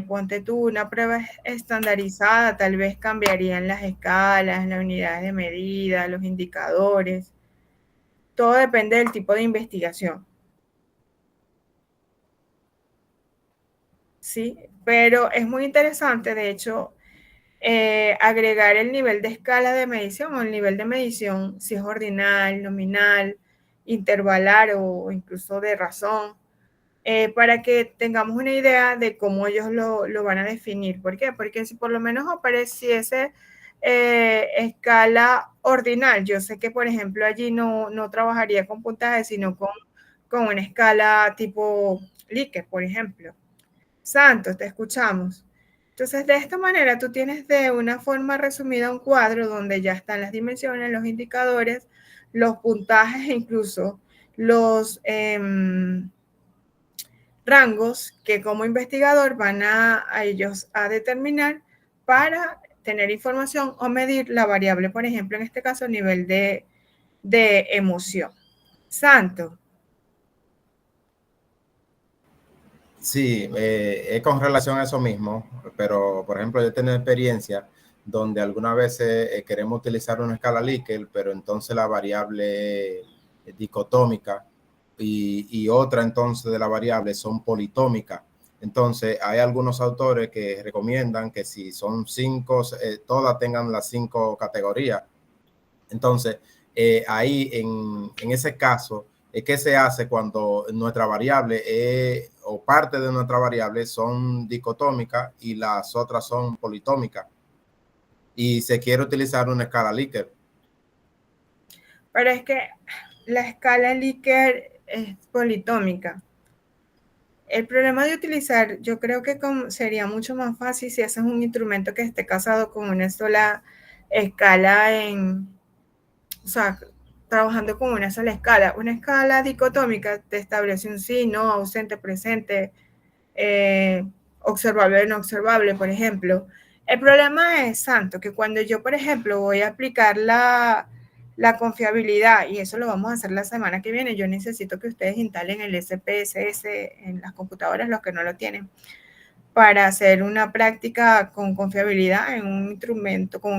ponte tú una prueba estandarizada, tal vez cambiarían las escalas, las unidades de medida, los indicadores, todo depende del tipo de investigación. Sí, pero es muy interesante, de hecho, agregar el nivel de escala de medición o el nivel de medición, si es ordinal, nominal, intervalar o incluso de razón, para que tengamos una idea de cómo ellos lo van a definir. ¿Por qué? Porque si por lo menos apareciese escala ordinal, yo sé que, por ejemplo, allí no trabajaría con puntajes, sino con una escala tipo Likert, por ejemplo. Santos, te escuchamos. Entonces, de esta manera, tú tienes de una forma resumida un cuadro donde ya están las dimensiones, los indicadores, los puntajes e incluso los rangos que como investigador van a ellos a determinar para tener información o medir la variable, por ejemplo, en este caso, nivel de emoción. Santo. Sí, es con relación a eso mismo, pero por ejemplo yo he tenido experiencia donde algunas veces queremos utilizar una escala Likert, pero entonces la variable es dicotómica y otra entonces de la variable son politómicas. Entonces hay algunos autores que recomiendan que si son 5, todas tengan las 5 categorías. Entonces ahí en ese caso, ¿qué se hace cuando nuestra variable o parte de nuestra variable son dicotómicas y las otras son politómicas? Y se quiere utilizar una escala Likert. Pero es que la escala Likert es politómica. El problema de utilizar, yo creo que sería mucho más fácil si haces un instrumento que esté casado con una sola escala o sea, trabajando con una sola escala. Una escala dicotómica te establece un sí, no, ausente, presente, observable, no observable, por ejemplo. El problema es, Santo, que cuando yo, por ejemplo, voy a aplicar la confiabilidad, y eso lo vamos a hacer la semana que viene, yo necesito que ustedes instalen el SPSS en las computadoras, los que no lo tienen, para hacer una práctica con confiabilidad en un instrumento, con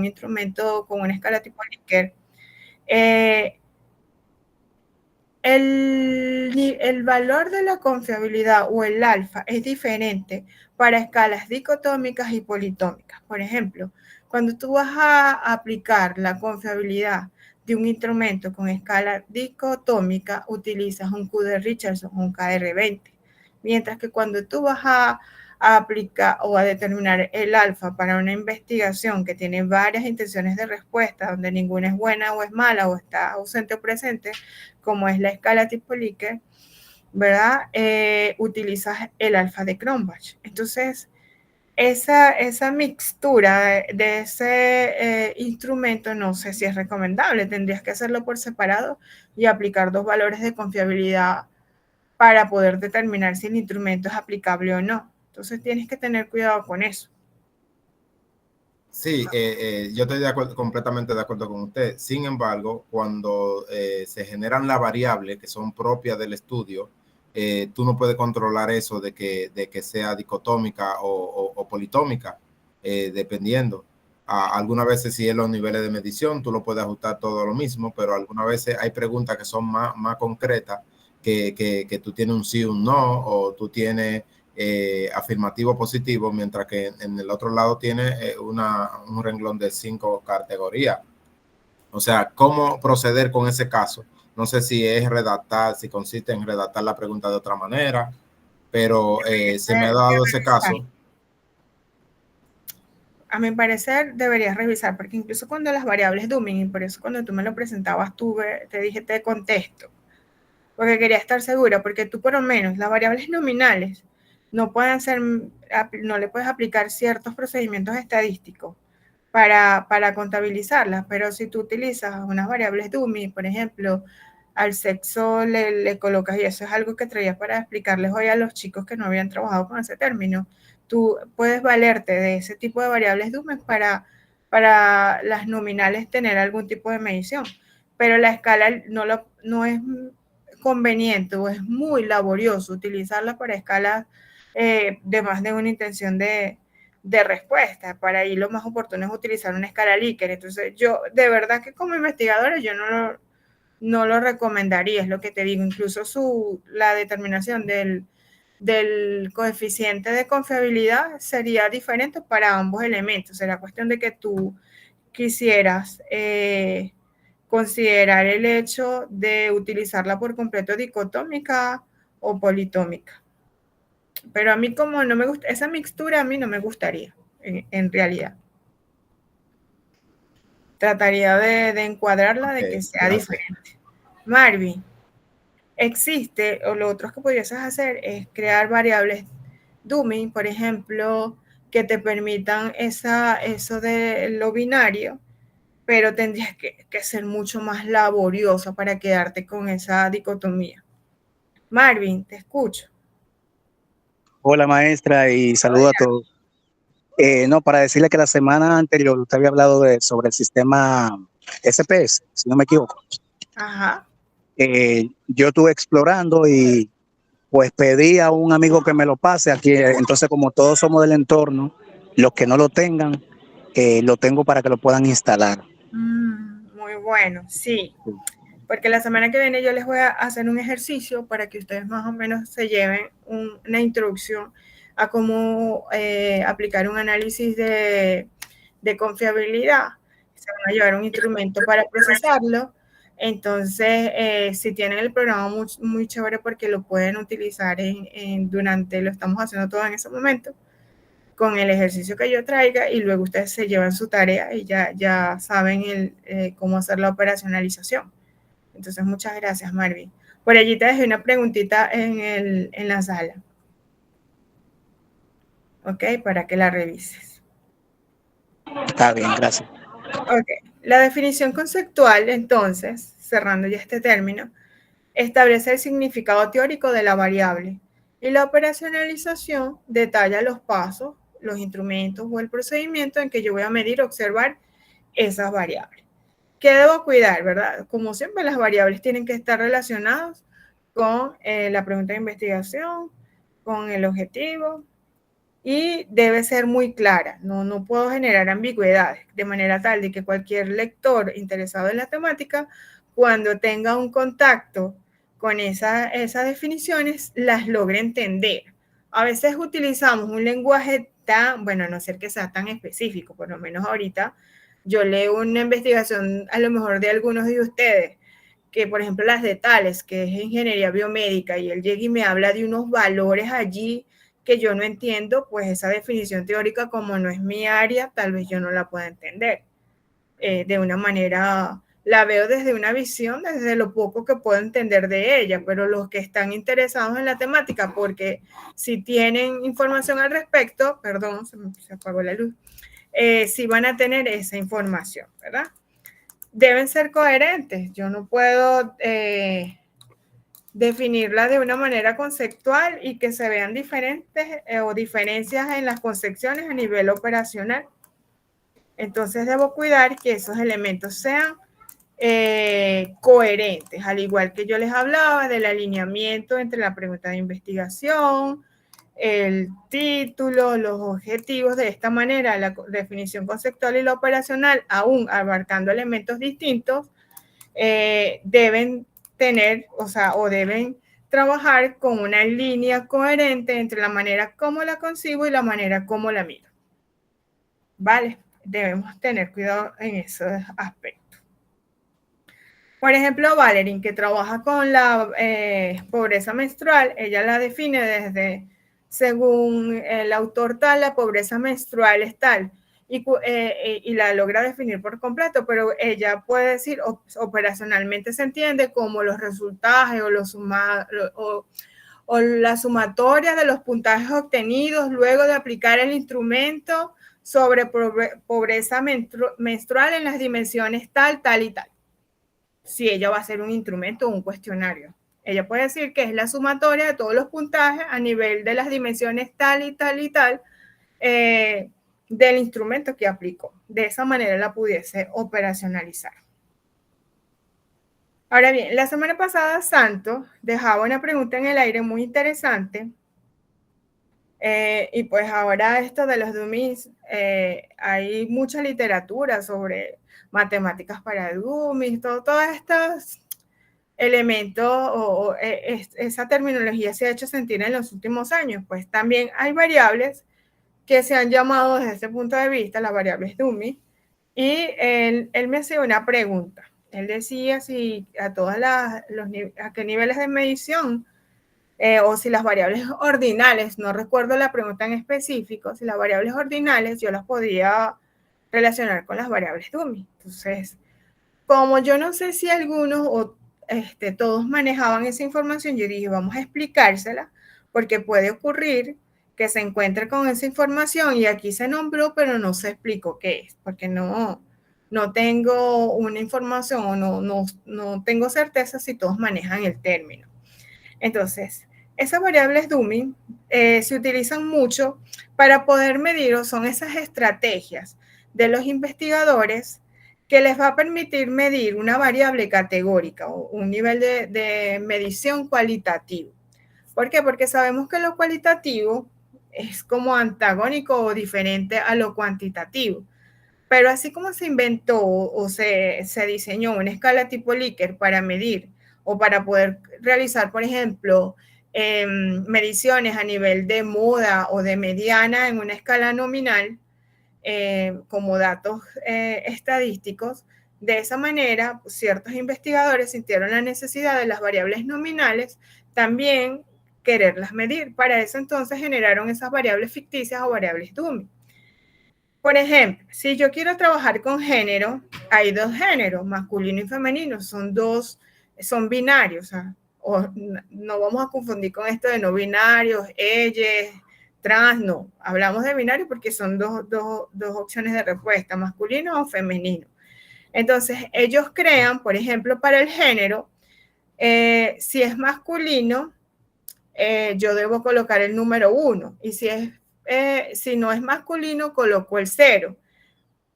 una escala tipo Likert. El valor de la confiabilidad o el alfa es diferente para escalas dicotómicas y politómicas. Por ejemplo, cuando tú vas a aplicar la confiabilidad de un instrumento con escala dicotómica, utilizas un Q de Richardson o un KR20, mientras que cuando tú vas a aplicar o a determinar el alfa para una investigación que tiene varias intenciones de respuesta, donde ninguna es buena o es mala o está ausente o presente, como es la escala tipo Likert, ¿verdad? Utilizas el alfa de Cronbach. Entonces, esa mixtura de ese instrumento no sé si es recomendable. Tendrías que hacerlo por separado y aplicar 2 valores de confiabilidad para poder determinar si el instrumento es aplicable o no. Entonces, tienes que tener cuidado con eso. Sí, yo estoy completamente de acuerdo con usted. Sin embargo, cuando se generan las variables que son propias del estudio, tú no puedes controlar eso de que sea dicotómica o politómica, dependiendo. Algunas veces si es los niveles de medición, tú lo puedes ajustar todo lo mismo, pero algunas veces hay preguntas que son más concretas, que tú tienes un sí o un no, o tú tienes afirmativo positivo, mientras que en el otro lado tiene un renglón de 5 categorías. O sea, ¿cómo proceder con ese caso? No sé si es redactar, si consiste en redactar la pregunta de otra manera, pero se me ha dado ese caso. A mi parecer deberías revisar, porque incluso cuando las variables Dumming, y por eso cuando tú me lo presentabas, te dije te contesto, porque quería estar segura, porque tú por lo menos las variables nominales no le puedes aplicar ciertos procedimientos estadísticos para contabilizarlas, pero si tú utilizas unas variables dummy, por ejemplo, al sexo le colocas, y eso es algo que traía para explicarles hoy a los chicos que no habían trabajado con ese término, tú puedes valerte de ese tipo de variables dummy para las nominales tener algún tipo de medición, pero la escala no es conveniente o es muy laborioso utilizarla para escalas de más de una intención de respuesta. Para ahí lo más oportuno es utilizar una escala Likert. Entonces, yo, de verdad que como investigadora, yo no lo recomendaría, es lo que te digo. Incluso la determinación del coeficiente de confiabilidad sería diferente para ambos elementos. Será cuestión de que tú quisieras considerar el hecho de utilizarla por completo dicotómica o politómica. Pero a mí, como no me gusta, esa mixtura a mí no me gustaría, en realidad. Trataría de encuadrarla, de que sea diferente. Marvin, existe, o lo otro que pudieses hacer es crear variables dummy, por ejemplo, que te permitan eso de lo binario, pero tendrías que ser mucho más laborioso para quedarte con esa dicotomía. Marvin, te escucho. Hola maestra y saludo a todos. No, para decirle que la semana anterior usted había hablado sobre el sistema SPS, si no me equivoco. Ajá. Yo estuve explorando y pues pedí a un amigo que me lo pase aquí. Entonces, como todos somos del entorno, los que no lo tengan, lo tengo para que lo puedan instalar. Muy bueno, sí. Porque la semana que viene yo les voy a hacer un ejercicio para que ustedes más o menos se lleven una introducción a cómo aplicar un análisis de confiabilidad. Se van a llevar un instrumento para procesarlo. Entonces, si tienen el programa muy, muy chévere porque lo pueden utilizar durante, lo estamos haciendo todo en ese momento, con el ejercicio que yo traiga, y luego ustedes se llevan su tarea y ya saben cómo hacer la operacionalización. Entonces, muchas gracias, Marvin. Por allí te dejé una preguntita en la sala. ¿Ok? Para que la revises. Está bien, gracias. Ok. La definición conceptual, entonces, cerrando ya este término, establece el significado teórico de la variable, y la operacionalización detalla los pasos, los instrumentos o el procedimiento en que yo voy a medir o observar esas variables. ¿Qué debo cuidar, verdad? Como siempre, las variables tienen que estar relacionadas con la pregunta de investigación, con el objetivo, y debe ser muy clara. No puedo generar ambigüedades, de manera tal de que cualquier lector interesado en la temática, cuando tenga un contacto con esas definiciones, las logre entender. A veces utilizamos un lenguaje bueno, a no ser que sea tan específico, por lo menos ahorita, yo leo una investigación a lo mejor de algunos de ustedes, que por ejemplo las de Tales, que es ingeniería biomédica, y él llega y me habla de unos valores allí que yo no entiendo, pues esa definición teórica, como no es mi área, tal vez yo no la pueda entender. De una manera, la veo desde una visión, desde lo poco que puedo entender de ella, pero los que están interesados en la temática, porque si tienen información al respecto, perdón, se apagó la luz, sí van a tener esa información, ¿verdad? Deben ser coherentes. Yo no puedo definirla de una manera conceptual y que se vean diferentes o diferencias en las concepciones a nivel operacional. Entonces debo cuidar que esos elementos sean coherentes, al igual que yo les hablaba del alineamiento entre la pregunta de investigación, el título, los objetivos. De esta manera, la definición conceptual y la operacional, aún abarcando elementos distintos, deben tener, o deben trabajar con una línea coherente entre la manera como la concibo y la manera como la miro. ¿Vale? Debemos tener cuidado en esos aspectos. Por ejemplo, Valerie, que trabaja con la pobreza menstrual, ella la define desde, según el autor tal, la pobreza menstrual es tal, y la logra definir por completo, pero ella puede decir, operacionalmente se entiende como los resultados o la sumatoria de los puntajes obtenidos luego de aplicar el instrumento sobre pobreza menstrual en las dimensiones tal, tal y tal. Si ella va a hacer un instrumento o un cuestionario, ella puede decir que es la sumatoria de todos los puntajes a nivel de las dimensiones tal y tal y tal del instrumento que aplicó. De esa manera la pudiese operacionalizar. Ahora bien, la semana pasada Santos dejaba una pregunta en el aire muy interesante, y pues ahora esto de los dummies, hay mucha literatura sobre matemáticas para dummies, todas estas elemento esa terminología se ha hecho sentir en los últimos años. Pues también hay variables que se han llamado desde ese punto de vista las variables dummy, y él me hacía una pregunta. Él decía si a qué niveles de medición o si las variables ordinales, no recuerdo la pregunta en específico, si las variables ordinales yo las podía relacionar con las variables dummy. Entonces, como yo no sé si algunos o todos manejaban esa información, yo dije, vamos a explicársela, porque puede ocurrir que se encuentre con esa información y aquí se nombró, pero no se explicó qué es, porque no tengo una información o no tengo certeza si todos manejan el término. Entonces, esas variables dummy se utilizan mucho para poder medir, o son esas estrategias de los investigadores que les va a permitir medir una variable categórica o un nivel de medición cualitativo. ¿Por qué? Porque sabemos que lo cualitativo es como antagónico o diferente a lo cuantitativo. Pero así como se inventó o se diseñó una escala tipo Likert para medir o para poder realizar, por ejemplo, mediciones a nivel de moda o de mediana en una escala nominal, como datos estadísticos, de esa manera ciertos investigadores sintieron la necesidad de las variables nominales también quererlas medir. Para eso entonces generaron esas variables ficticias o variables dummy. Por ejemplo, si yo quiero trabajar con género, hay dos géneros, masculino y femenino, son binarios, o no vamos a confundir con esto de no binarios, ellos, trans, no. Hablamos de binario porque son dos opciones de respuesta, masculino o femenino. Entonces, ellos crean, por ejemplo, para el género, si es masculino, yo debo colocar el número 1, y si no es masculino, coloco el 0.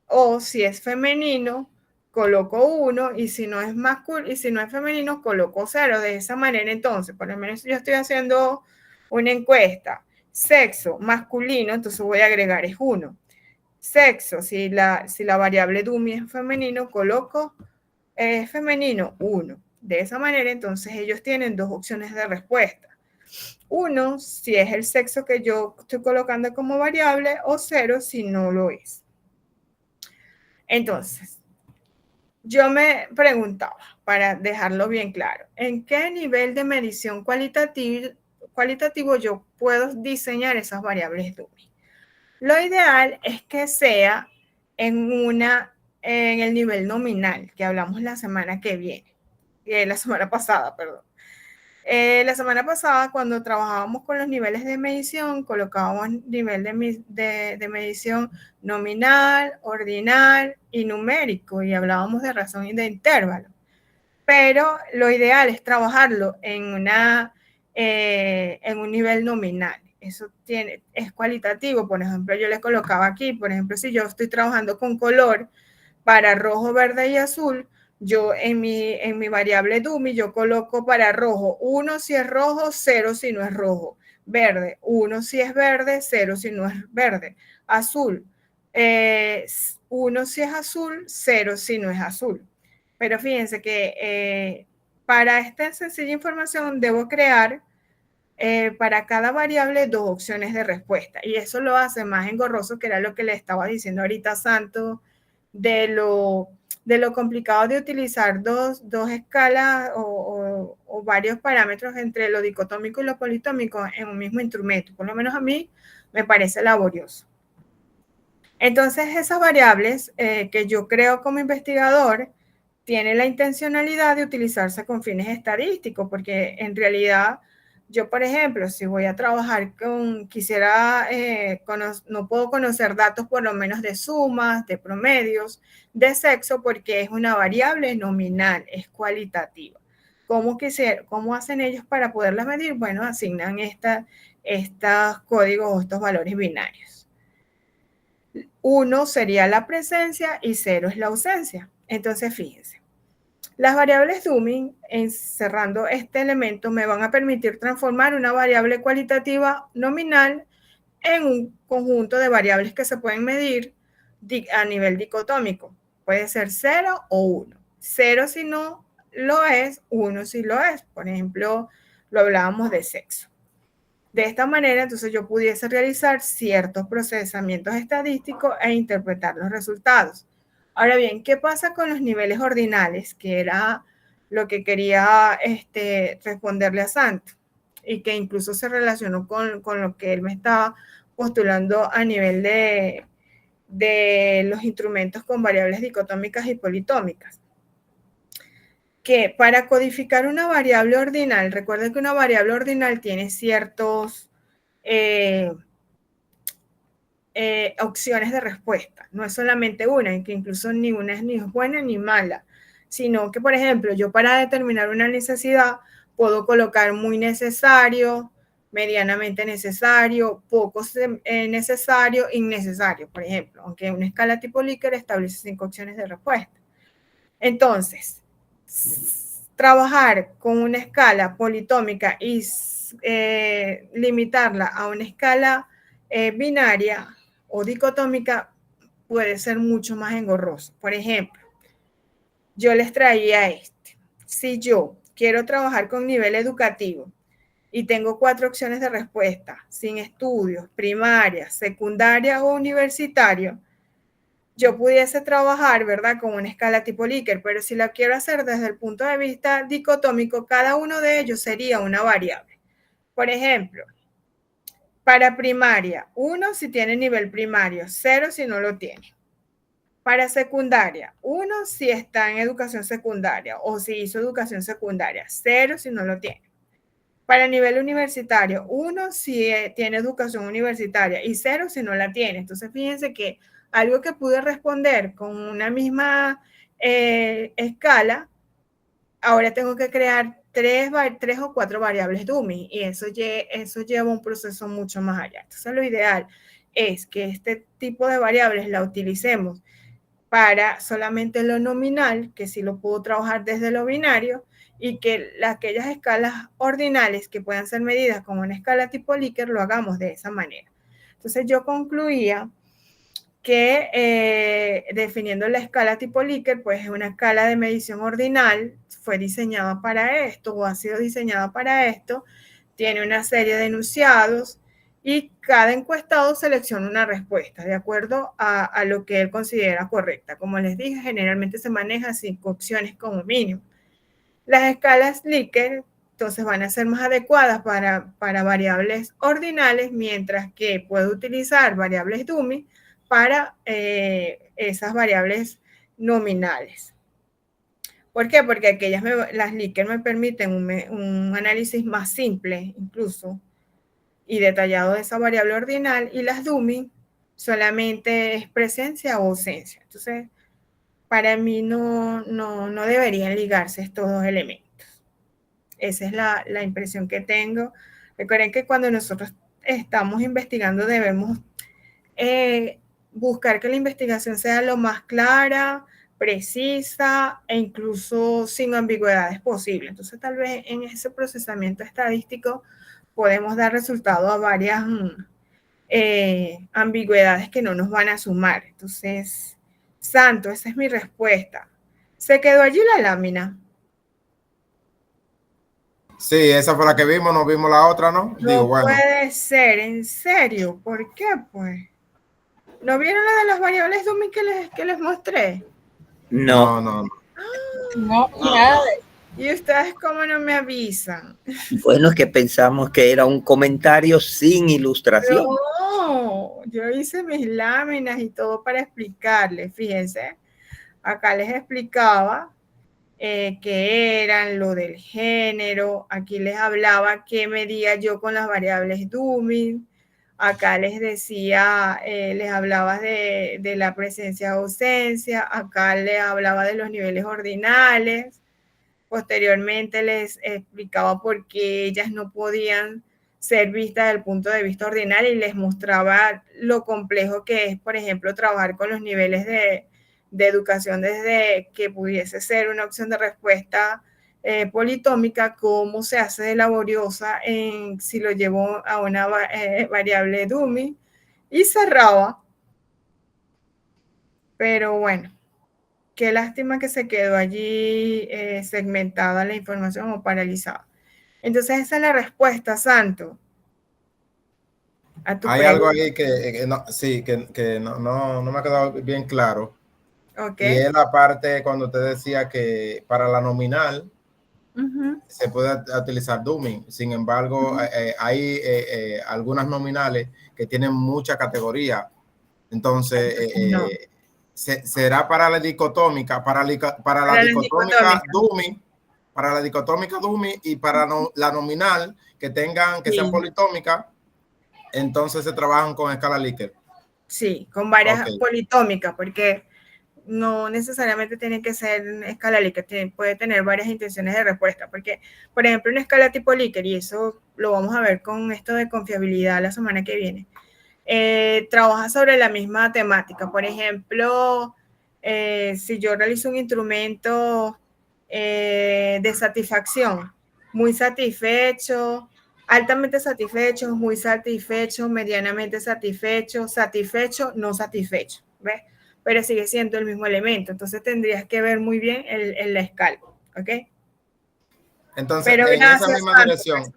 O si es femenino, coloco 1, y si no es femenino, coloco 0. De esa manera, entonces, por lo menos yo estoy haciendo una encuesta. Sexo masculino, entonces voy a agregar es 1. Sexo, si la variable dummy es femenino, coloco femenino 1. De esa manera, entonces, ellos tienen dos opciones de respuesta. 1, si es el sexo que yo estoy colocando como variable, o 0 si no lo es. Entonces, yo me preguntaba, para dejarlo bien claro, ¿en qué nivel de medición cualitativo yo puedo diseñar esas variables dummy? Lo ideal es que sea en el nivel nominal, que hablamos la semana pasada, perdón. La semana pasada, cuando trabajábamos con los niveles de medición, colocábamos nivel de medición nominal, ordinal y numérico, y hablábamos de razón y de intervalo. Pero lo ideal es trabajarlo en un nivel nominal. Eso es cualitativo. Por ejemplo, yo les colocaba aquí, por ejemplo, si yo estoy trabajando con color para rojo, verde y azul, yo en mi variable dummy, yo coloco para rojo 1 si es rojo, 0 si no es rojo. Verde, 1 si es verde, 0 si no es verde. Azul, 1 si es azul, 0 si no es azul. Pero fíjense que para esta sencilla información debo crear para cada variable dos opciones de respuesta. Y eso lo hace más engorroso, que era lo que le estaba diciendo ahorita Santo, de lo complicado de utilizar dos escalas o varios parámetros entre lo dicotómico y lo politómico en un mismo instrumento. Por lo menos a mí me parece laborioso. Entonces, esas variables que yo creo como investigador tienen la intencionalidad de utilizarse con fines estadísticos, porque en realidad yo, por ejemplo, si voy a trabajar no puedo conocer datos por lo menos de sumas, de promedios, de sexo, porque es una variable nominal, es cualitativa. ¿Cómo hacen ellos para poderlas medir? Bueno, asignan estos códigos o estos valores binarios. 1 sería la presencia y 0 es la ausencia. Entonces, fíjense. Las variables dummy, encerrando este elemento, me van a permitir transformar una variable cualitativa nominal en un conjunto de variables que se pueden medir a nivel dicotómico. Puede ser 0 o 1. 0 si no lo es, uno sí lo es. Por ejemplo, lo hablábamos de sexo. De esta manera, entonces yo pudiese realizar ciertos procesamientos estadísticos e interpretar los resultados. Ahora bien, ¿qué pasa con los niveles ordinales? Que era lo que quería responderle a Santo y que incluso se relacionó con lo que él me estaba postulando a nivel de los instrumentos con variables dicotómicas y politómicas. Que para codificar una variable ordinal, recuerden que una variable ordinal tiene ciertos opciones de respuesta. No es solamente una, en que incluso ni una es ni buena ni mala, sino que, por ejemplo, yo para determinar una necesidad puedo colocar muy necesario, medianamente necesario, poco necesario, innecesario, por ejemplo, aunque una escala tipo Likert establece 5 opciones de respuesta. Entonces, trabajar con una escala politómica y limitarla a una escala binaria o dicotómica puede ser mucho más engorroso. Por ejemplo, yo les traía si yo quiero trabajar con nivel educativo y tengo 4 opciones de respuesta, sin estudios, primaria, secundaria o universitario, yo pudiese trabajar, ¿verdad?, con una escala tipo Likert, pero si la quiero hacer desde el punto de vista dicotómico, cada uno de ellos sería una variable. Por ejemplo, para primaria, 1 si tiene nivel primario, 0 si no lo tiene. Para secundaria, 1 si está en educación secundaria o si hizo educación secundaria, 0 si no lo tiene. Para nivel universitario, 1 si tiene educación universitaria y 0 si no la tiene. Entonces, fíjense que algo que pude responder con una misma escala, ahora tengo que crear 3 o 4 variables dummy y eso lleva un proceso mucho más allá. Entonces, lo ideal es que este tipo de variables la utilicemos para solamente lo nominal, que sí lo puedo trabajar desde lo binario, y que aquellas escalas ordinales que puedan ser medidas con una escala tipo Likert lo hagamos de esa manera. Entonces yo concluía que definiendo la escala tipo Likert, pues es una escala de medición ordinal, fue diseñada para esto o ha sido diseñada para esto, tiene una serie de enunciados y cada encuestado selecciona una respuesta de acuerdo a lo que él considera correcta. Como les dije, generalmente se maneja 5 opciones como mínimo. Las escalas Likert entonces van a ser más adecuadas para variables ordinales, mientras que puedo utilizar variables dummy para esas variables nominales. ¿Por qué? Porque las Likert me permiten un análisis más simple, incluso, y detallado de esa variable ordinal, y las dummy solamente es presencia o ausencia. Entonces, para mí no deberían ligarse estos dos elementos. Esa es la impresión que tengo. Recuerden que cuando nosotros estamos investigando debemos buscar que la investigación sea lo más clara, precisa e incluso sin ambigüedades posible. Entonces, tal vez en ese procesamiento estadístico podemos dar resultado a varias ambigüedades que no nos van a sumar. Entonces, Santo, esa es mi respuesta. ¿Se quedó allí la lámina? Sí, esa fue la que vimos, no vimos la otra, ¿no? No Digo, bueno. puede ser, ¿en serio? ¿Por qué, pues? ¿No vieron la de las variables dummy que les mostré? No, no, no. No, nada de eso. ¿Y ustedes cómo no me avisan? Bueno, es que pensamos que era un comentario sin ilustración. No, yo hice mis láminas y todo para explicarles. Fíjense, acá les explicaba qué eran lo del género. Aquí les hablaba qué medía yo con las variables dummy. Acá les decía, les hablaba de la presencia o ausencia. Acá les hablaba de los niveles ordinales. Posteriormente les explicaba por qué ellas no podían ser vistas desde el punto de vista ordinal y les mostraba lo complejo que es, por ejemplo, trabajar con los niveles de educación desde que pudiese ser una opción de respuesta politómica, cómo se hace de laboriosa si lo llevo a una variable dummy, y cerraba. Pero bueno, qué lástima que se quedó allí segmentada la información o paralizada. Entonces esa es la respuesta, Santo, a tu Hay pregunta. algo ahí que no, sí, que no me ha quedado bien claro. Ok. Y es la parte cuando usted decía que para la nominal se puede utilizar Dooming. Sin embargo, hay algunas nominales que tienen mucha categoría. Entonces, No, será para la dicotómica, para la para las dicotómica dicotómicas. Dooming, para la dicotómica Dooming y para la nominal que sean Sí. politómicas, entonces se trabajan con escala Likert. Sí, con varias Okay. politómicas, porque no necesariamente tiene que ser escala Likert, puede tener varias intenciones de respuesta, porque, por ejemplo, una escala tipo Likert, y eso lo vamos a ver con esto de confiabilidad la semana que viene, trabaja sobre la misma temática. Por ejemplo, si yo realizo un instrumento de satisfacción, muy satisfecho, altamente satisfecho, muy satisfecho, medianamente satisfecho, satisfecho, no satisfecho, ¿ves? Pero sigue siendo el mismo elemento. Entonces tendrías que ver muy bien la escala, ¿ok? Entonces, Pero en esa gracias, misma Santo, dirección,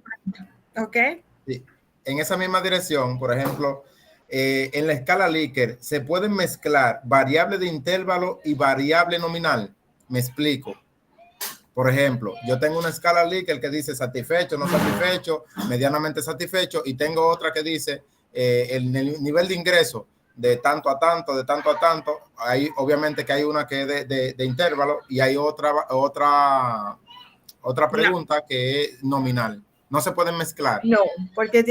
¿ok? sí, en esa misma dirección, por ejemplo, en la escala Likert se pueden mezclar variable de intervalo y variable nominal. Me explico. Por ejemplo, yo tengo una escala Likert que dice satisfecho, no satisfecho, medianamente satisfecho, y tengo otra que dice el nivel de ingreso de tanto a tanto, de tanto a tanto. Hay, obviamente que hay una que es de intervalo y hay otra No. pregunta que es nominal. No se pueden mezclar. No, porque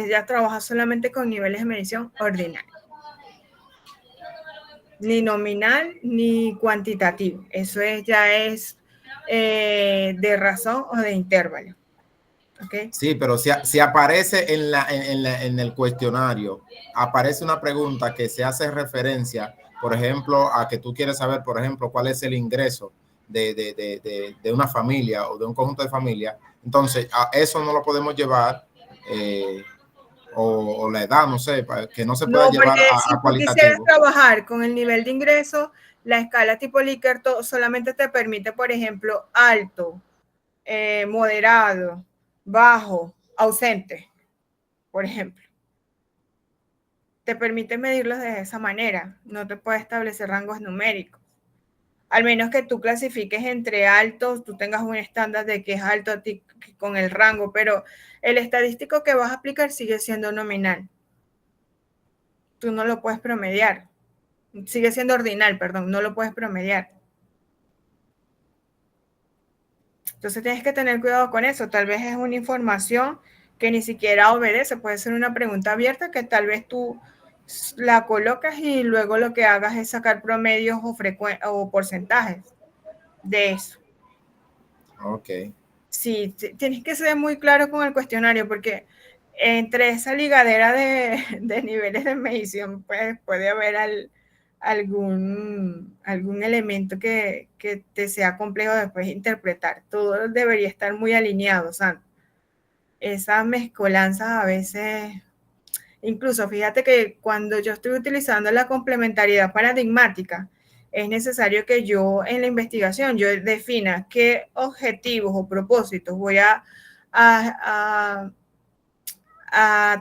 ya trabaja solamente con niveles de medición ordinarios. Ni nominal ni cuantitativo. Eso ya es de razón o de intervalo. ¿Okay? Sí, pero si aparece en el cuestionario, aparece una pregunta que se hace referencia, por ejemplo, a que tú quieres saber, por ejemplo, cuál es el ingreso de una familia o de un conjunto de familias. Entonces, a eso no lo podemos llevar, o la edad, no sé, que no se pueda No, llevar porque si a tú quisieras cualitativo. trabajar con el nivel de ingreso, la escala tipo Likert solamente te permite, por ejemplo, alto, moderado, bajo, ausente, por ejemplo. Te permite medirlos de esa manera. No te puede establecer rangos numéricos. Al menos que tú clasifiques entre altos, tú tengas un estándar de que es alto a ti con el rango, pero el estadístico que vas a aplicar sigue siendo nominal. Tú no lo puedes promediar. Sigue siendo ordinal, perdón, no lo puedes promediar. Entonces tienes que tener cuidado con eso. Tal vez es una información que ni siquiera obedece. Puede ser una pregunta abierta que tal vez tú la colocas y luego lo que hagas es sacar promedios o porcentajes de eso. Ok. Sí, tienes que ser muy claro con el cuestionario porque entre esa ligadera de niveles de medición pues, puede haber algún elemento que te sea complejo después interpretar. Todo debería estar muy alineado, Santo. Esas mezcolanzas a veces, incluso fíjate que cuando yo estoy utilizando la complementariedad paradigmática, es necesario que yo en la investigación yo defina qué objetivos o propósitos voy a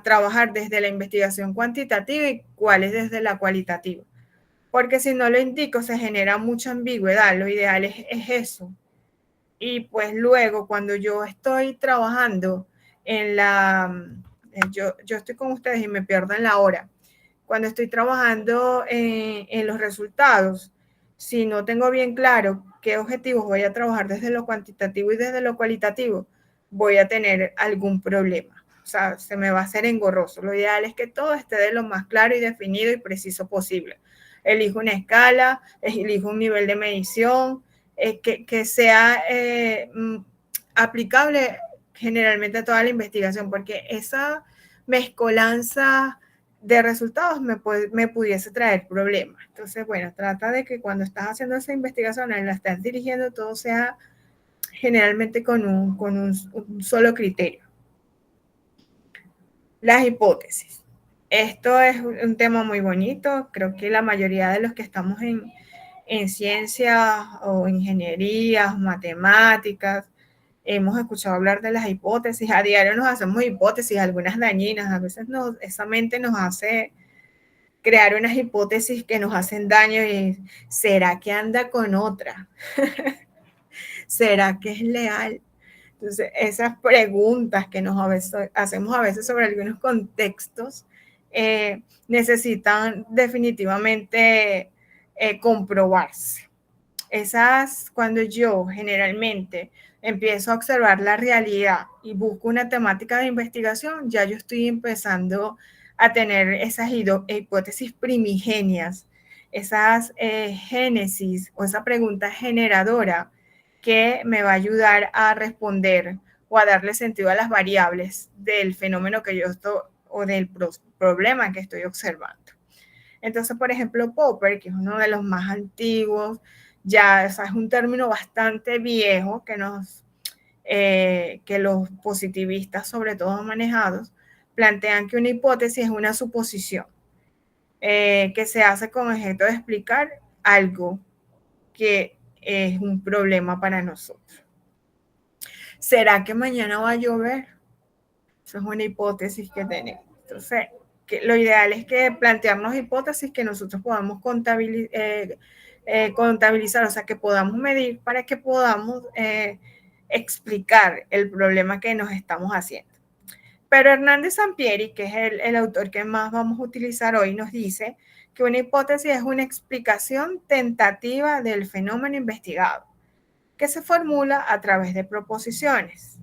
trabajar desde la investigación cuantitativa y cuáles desde la cualitativa. Porque si no lo indico se genera mucha ambigüedad. Lo ideal es eso. Y pues luego cuando yo estoy trabajando en yo estoy con ustedes y me pierdo en la hora. Cuando estoy trabajando en los resultados, si no tengo bien claro qué objetivos voy a trabajar desde lo cuantitativo y desde lo cualitativo, voy a tener algún problema. O sea, se me va a hacer engorroso. Lo ideal es que todo esté de lo más claro y definido y preciso posible. Elijo una escala, elijo un nivel de medición, que sea aplicable generalmente a toda la investigación, porque esa mezcolanza de resultados me pudiese traer problemas. Entonces, bueno, trata de que cuando estás haciendo esa investigación, la estás dirigiendo, todo sea generalmente con un solo criterio. Las hipótesis. Esto es un tema muy bonito. Creo que la mayoría de los que estamos en en ciencias o ingenierías, matemáticas, hemos escuchado hablar de las hipótesis. A diario nos hacemos hipótesis, algunas dañinas. A veces esa mente nos hace crear unas hipótesis que nos hacen daño y ¿será que anda con otra? ¿Será que es leal? Entonces, esas preguntas que nos hacemos a veces sobre algunos contextos necesitan definitivamente comprobarse. Cuando yo generalmente empiezo a observar la realidad y busco una temática de investigación, ya yo estoy empezando a tener esas hipótesis primigenias, esas génesis o esa pregunta generadora que me va a ayudar a responder o a darle sentido a las variables del fenómeno que yo estoy o del problema que estoy observando. Entonces, por ejemplo, Popper, que es uno de los más antiguos, ya es un término bastante viejo que los positivistas, sobre todo manejados, plantean que una hipótesis es una suposición que se hace con objeto de explicar algo que es un problema para nosotros. ¿Será que mañana va a llover? Eso es una hipótesis que tenemos. Entonces, lo ideal es que plantearnos hipótesis que nosotros podamos contabilizar, o sea, que podamos medir para que podamos explicar el problema que nos estamos haciendo. Pero Hernández Sampieri, que es el autor que más vamos a utilizar hoy, nos dice que una hipótesis es una explicación tentativa del fenómeno investigado, que se formula a través de proposiciones.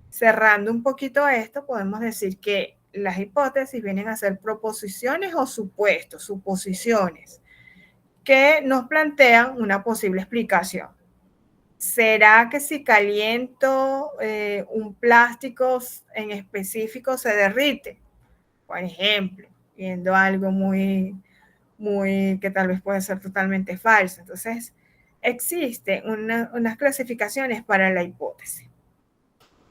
Cerrando un poquito esto, podemos decir que las hipótesis vienen a ser proposiciones o supuestos, suposiciones, que nos plantean una posible explicación. ¿Será que si caliento un plástico en específico se derrite? Por ejemplo, viendo algo muy que tal vez puede ser totalmente falso. Entonces, existen unas clasificaciones para la hipótesis.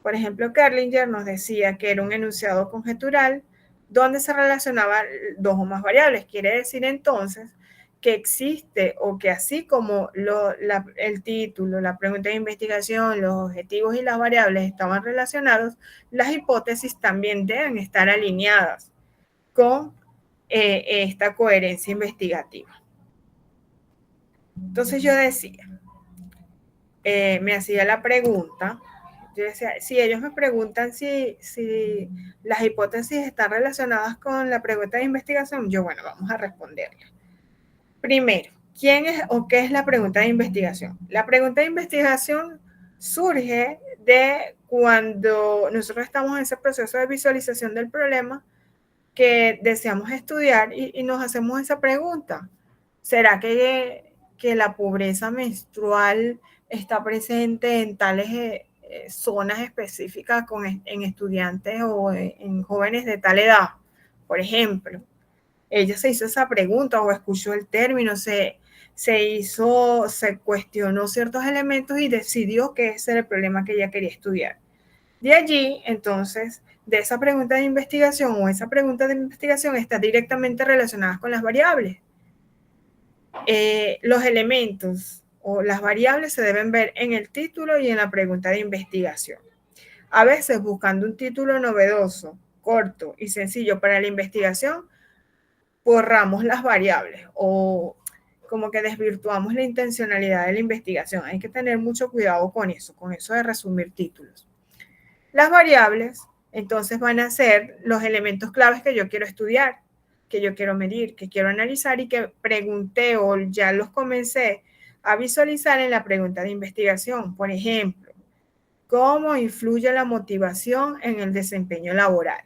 Por ejemplo, Kerlinger nos decía que era un enunciado conjetural donde se relacionaban dos o más variables. Quiere decir entonces que existe o que así como el título, la pregunta de investigación, los objetivos y las variables estaban relacionados, las hipótesis también deben estar alineadas con esta coherencia investigativa. Entonces yo decía, me hacía la pregunta, yo decía, si ellos me preguntan si las hipótesis están relacionadas con la pregunta de investigación, yo, bueno, vamos a responderle. Primero, ¿quién es o qué es la pregunta de investigación? La pregunta de investigación surge de cuando nosotros estamos en ese proceso de visualización del problema que deseamos estudiar y nos hacemos esa pregunta. ¿Será que la pobreza menstrual está presente en tales zonas específicas en estudiantes o en jóvenes de tal edad? Por ejemplo, ella se hizo esa pregunta o escuchó el término, se cuestionó ciertos elementos y decidió que ese era el problema que ella quería estudiar. De allí, entonces, de esa pregunta de investigación o esa pregunta de investigación está directamente relacionada con las variables. Los elementos o las variables se deben ver en el título y en la pregunta de investigación. A veces, buscando un título novedoso, corto y sencillo para la investigación, borramos las variables o como que desvirtuamos la intencionalidad de la investigación. Hay que tener mucho cuidado con eso de resumir títulos. Las variables, entonces, van a ser los elementos claves que yo quiero estudiar, que yo quiero medir, que quiero analizar y que pregunté o ya los comencé a visualizar en la pregunta de investigación. Por ejemplo, ¿cómo influye la motivación en el desempeño laboral?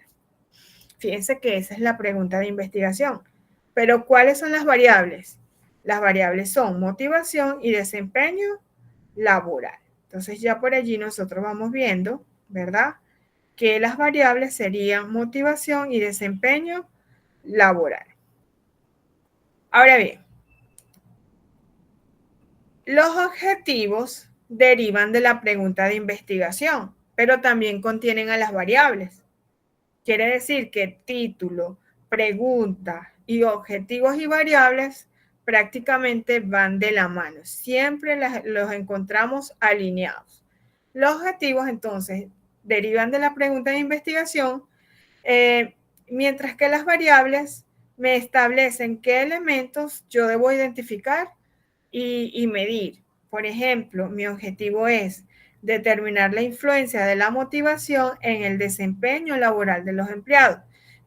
Fíjense que esa es la pregunta de investigación. Pero, ¿cuáles son las variables? Las variables son motivación y desempeño laboral. Entonces, ya por allí nosotros vamos viendo, ¿verdad?, que las variables serían motivación y desempeño laboral. Ahora bien, los objetivos derivan de la pregunta de investigación, pero también contienen a las variables. Quiere decir que título, pregunta y objetivos y variables prácticamente van de la mano. Siempre los encontramos alineados. Los objetivos, entonces, derivan de la pregunta de investigación, mientras que las variables me establecen qué elementos yo debo identificar y medir. Por ejemplo, mi objetivo es determinar la influencia de la motivación en el desempeño laboral de los empleados.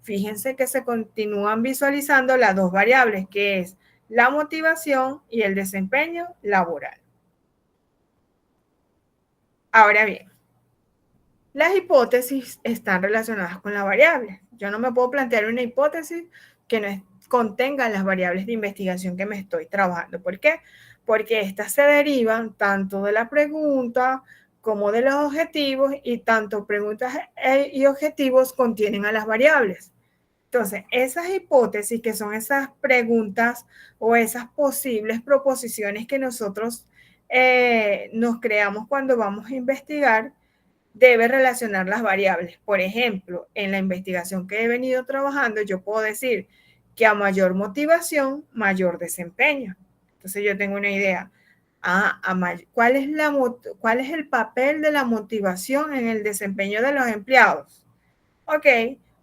Fíjense que se continúan visualizando las dos variables, que es la motivación y el desempeño laboral. Ahora bien, las hipótesis están relacionadas con las variables. Yo no me puedo plantear una hipótesis que no contenga las variables de investigación que me estoy trabajando. ¿Por qué? Porque estas se derivan tanto de la pregunta como de los objetivos, y tanto preguntas y objetivos contienen a las variables. Entonces, esas hipótesis, que son esas preguntas o esas posibles proposiciones que nosotros nos creamos cuando vamos a investigar, debe relacionar las variables. Por ejemplo, en la investigación que he venido trabajando, yo puedo decir que a mayor motivación, mayor desempeño. Entonces yo tengo una idea. ¿Cuál es el papel de la motivación en el desempeño de los empleados? Ok,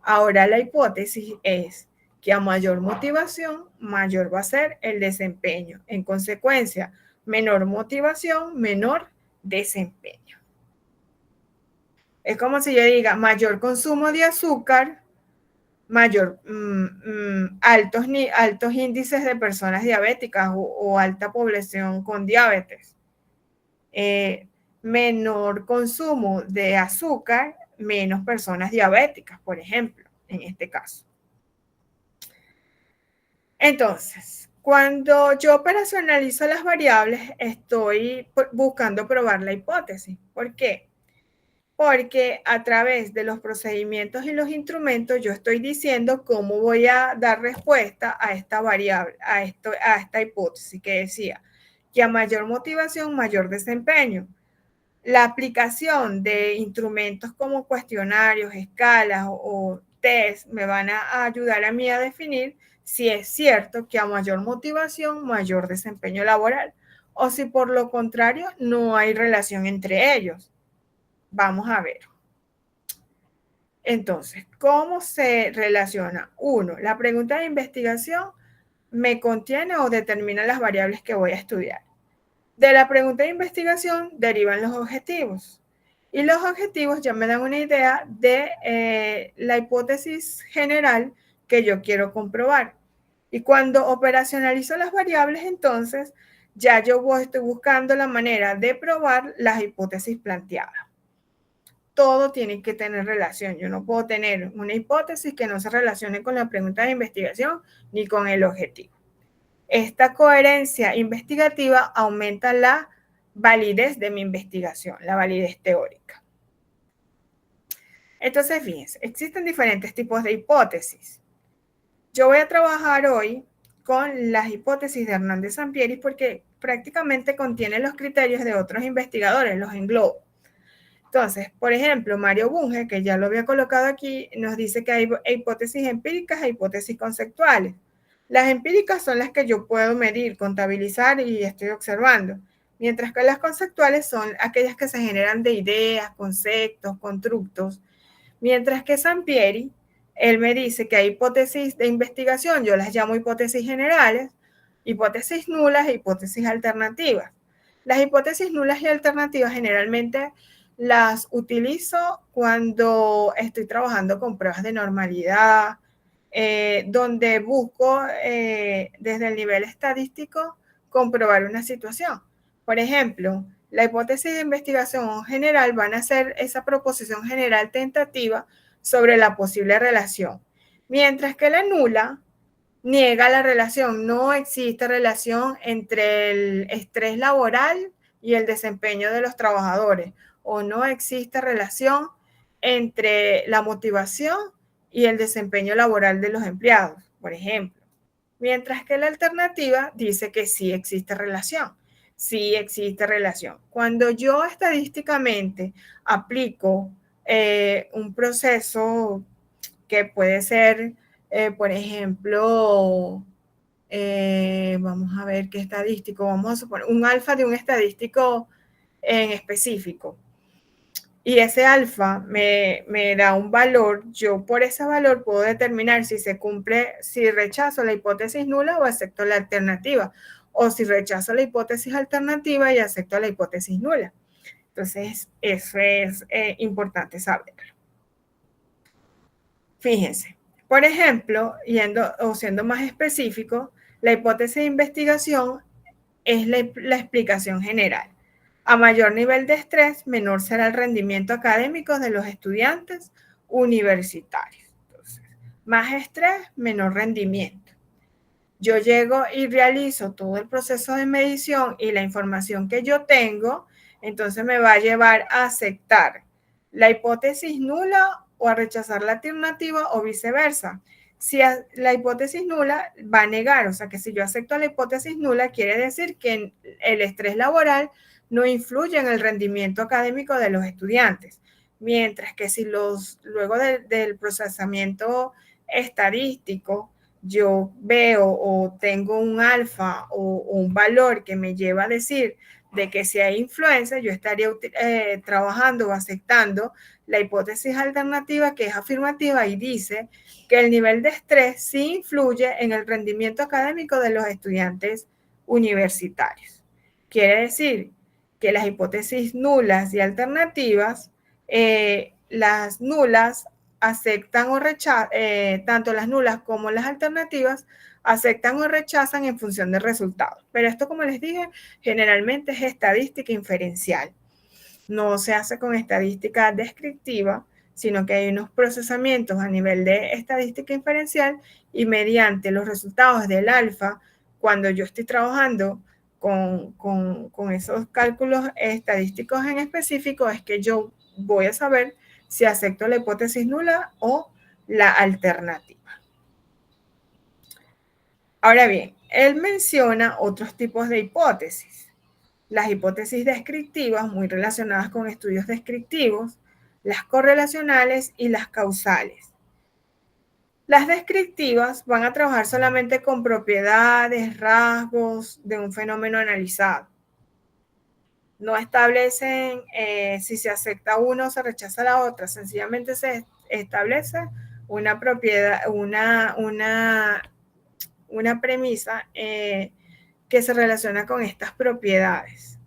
ahora la hipótesis es que a mayor motivación, mayor va a ser el desempeño. En consecuencia, menor motivación, menor desempeño. Es como si yo diga mayor consumo de azúcar, mayor altos índices de personas diabéticas o alta población con diabetes. Menor consumo de azúcar, menos personas diabéticas, por ejemplo, en este caso. Entonces, cuando yo operacionalizo las variables, estoy buscando probar la hipótesis. ¿Por qué? Porque a través de los procedimientos y los instrumentos yo estoy diciendo cómo voy a dar respuesta a esta variable, a esta hipótesis que decía que a mayor motivación, mayor desempeño. La aplicación de instrumentos como cuestionarios, escalas o test me van a ayudar a mí a definir si es cierto que a mayor motivación, mayor desempeño laboral, o si por lo contrario no hay relación entre ellos. Vamos a ver. Entonces, ¿cómo se relaciona? Uno, la pregunta de investigación me contiene o determina las variables que voy a estudiar. De la pregunta de investigación derivan los objetivos. Y los objetivos ya me dan una idea de la hipótesis general que yo quiero comprobar. Y cuando operacionalizo las variables, entonces ya yo estoy buscando la manera de probar las hipótesis planteadas. Todo tiene que tener relación. Yo no puedo tener una hipótesis que no se relacione con la pregunta de investigación ni con el objetivo. Esta coherencia investigativa aumenta la validez de mi investigación, la validez teórica. Entonces, fíjense, existen diferentes tipos de hipótesis. Yo voy a trabajar hoy con las hipótesis de Hernández Sampieri porque prácticamente contienen los criterios de otros investigadores, los englobo. Entonces, por ejemplo, Mario Bunge, que ya lo había colocado aquí, nos dice que hay hipótesis empíricas e hipótesis conceptuales. Las empíricas son las que yo puedo medir, contabilizar y estoy observando, mientras que las conceptuales son aquellas que se generan de ideas, conceptos, constructos. Mientras que Sampieri, él me dice que hay hipótesis de investigación, yo las llamo hipótesis generales, hipótesis nulas e hipótesis alternativas. Las hipótesis nulas y alternativas generalmente las utilizo cuando estoy trabajando con pruebas de normalidad, donde busco desde el nivel estadístico comprobar una situación. Por ejemplo, la hipótesis de investigación general van a ser esa proposición general tentativa sobre la posible relación, mientras que la nula niega la relación. No existe relación entre el estrés laboral y el desempeño de los trabajadores, o no existe relación entre la motivación y el desempeño laboral de los empleados, por ejemplo. Mientras que la alternativa dice que sí existe relación. Sí existe relación. Cuando yo estadísticamente aplico un proceso que puede ser, por ejemplo, vamos a ver qué estadístico, vamos a suponer un alfa de un estadístico en específico. Y ese alfa me da un valor, yo por ese valor puedo determinar si se cumple, si rechazo la hipótesis nula o acepto la alternativa, o si rechazo la hipótesis alternativa y acepto la hipótesis nula. Entonces, eso es importante saberlo. Fíjense, por ejemplo, siendo más específico, la hipótesis de investigación es la explicación general. A mayor nivel de estrés, menor será el rendimiento académico de los estudiantes universitarios. Entonces, más estrés, menor rendimiento. Yo llego y realizo todo el proceso de medición y la información que yo tengo, entonces me va a llevar a aceptar la hipótesis nula o a rechazar la alternativa o viceversa. Si la hipótesis nula va a negar, o sea que si yo acepto la hipótesis nula, quiere decir que el estrés laboral no influye en el rendimiento académico de los estudiantes, mientras que si luego del procesamiento estadístico yo veo o tengo un alfa o un valor que me lleva a decir de que si hay influencia, yo estaría trabajando o aceptando la hipótesis alternativa que es afirmativa y dice que el nivel de estrés sí influye en el rendimiento académico de los estudiantes universitarios. Quiere decir que las hipótesis nulas y alternativas, las nulas aceptan o rechazan, tanto las nulas como las alternativas, aceptan o rechazan en función del resultado. Pero esto, como les dije, generalmente es estadística inferencial. No se hace con estadística descriptiva, sino que hay unos procesamientos a nivel de estadística inferencial y mediante los resultados del alfa, cuando yo estoy trabajando con esos cálculos estadísticos en específico, es que yo voy a saber si acepto la hipótesis nula o la alternativa. Ahora bien, él menciona otros tipos de hipótesis. Las hipótesis descriptivas, muy relacionadas con estudios descriptivos, las correlacionales y las causales. Las descriptivas van a trabajar solamente con propiedades, rasgos de un fenómeno analizado. No establecen si se acepta uno o se rechaza la otra, sencillamente se establece una propiedad, una premisa que se relaciona con estas propiedades.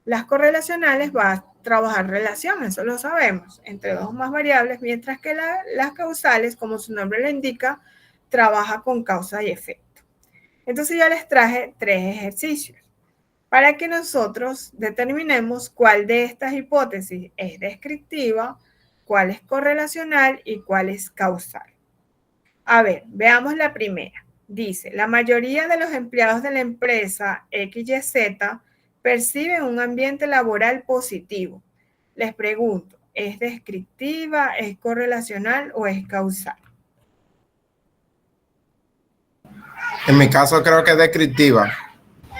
Las correlacionales van a trabajar relación, eso lo sabemos, entre dos o más variables, mientras que las causales, como su nombre lo indica, trabaja con causa y efecto. Entonces ya les traje 3 ejercicios para que nosotros determinemos cuál de estas hipótesis es descriptiva, cuál es correlacional y cuál es causal. A ver, veamos la primera. Dice, la mayoría de los empleados de la empresa XYZ perciben un ambiente laboral positivo. Les pregunto, ¿es descriptiva, es correlacional o es causal? En mi caso creo que es descriptiva.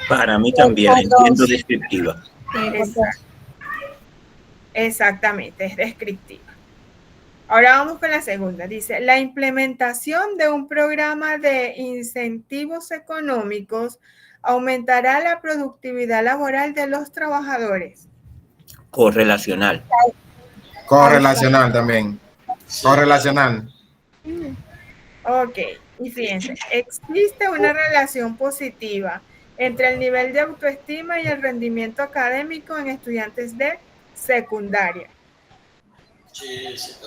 Para mí también, la entiendo descriptiva. Exactamente, es descriptiva. Ahora vamos con la segunda. Dice, la implementación de un programa de incentivos económicos aumentará la productividad laboral de los trabajadores. Correlacional. Correlacional también. Correlacional. Ok, y fíjense, existe una relación positiva entre el nivel de autoestima y el rendimiento académico en estudiantes de secundaria.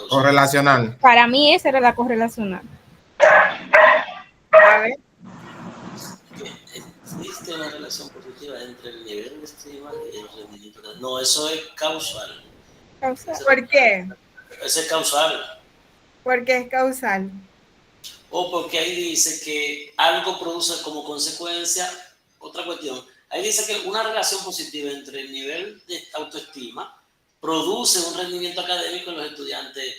Correlacional. Para mí esa era la correlacional. A ver. Existe una relación positiva entre el nivel de estima y el rendimiento. No, eso es causal. ¿Por qué? Eso es causal. ¿Por qué es causal? O porque ahí dice que algo produce como consecuencia otra cuestión. Ahí dice que una relación positiva entre el nivel de autoestima produce un rendimiento académico en los estudiantes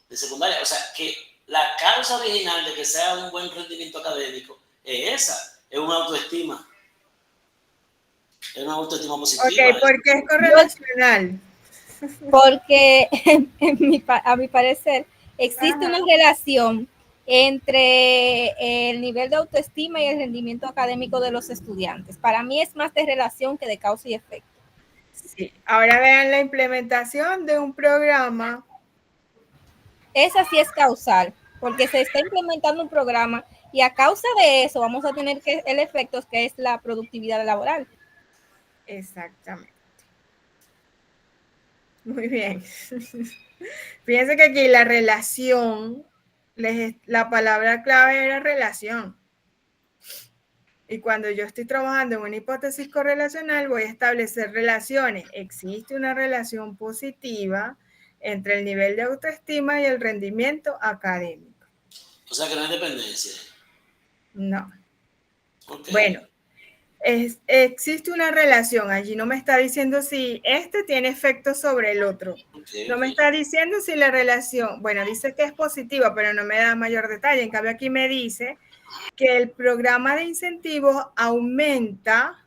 de secundaria. O sea, que la causa original de que sea un buen rendimiento académico es esa, es una autoestima. Es una autoestima positiva. Ok, ¿por qué es correlacional? Porque a mi parecer existe una relación entre el nivel de autoestima y el rendimiento académico de los estudiantes. Para mí es más de relación que de causa y efecto. Sí. Ahora vean la implementación de un programa. Esa sí es causal, porque se está implementando un programa y a causa de eso vamos a tener el efecto que es la productividad laboral. Exactamente. Muy bien. Fíjense que aquí la relación, la palabra clave era relación. Y cuando yo estoy trabajando en una hipótesis correlacional, voy a establecer relaciones. Existe una relación positiva entre el nivel de autoestima y el rendimiento académico. O sea que no hay dependencia. No. Okay. Bueno, existe una relación. Allí no me está diciendo si este tiene efecto sobre el otro. No me está diciendo si la relación, bueno, dice que es positiva, pero no me da mayor detalle. En cambio, aquí me dice que el programa de incentivos aumenta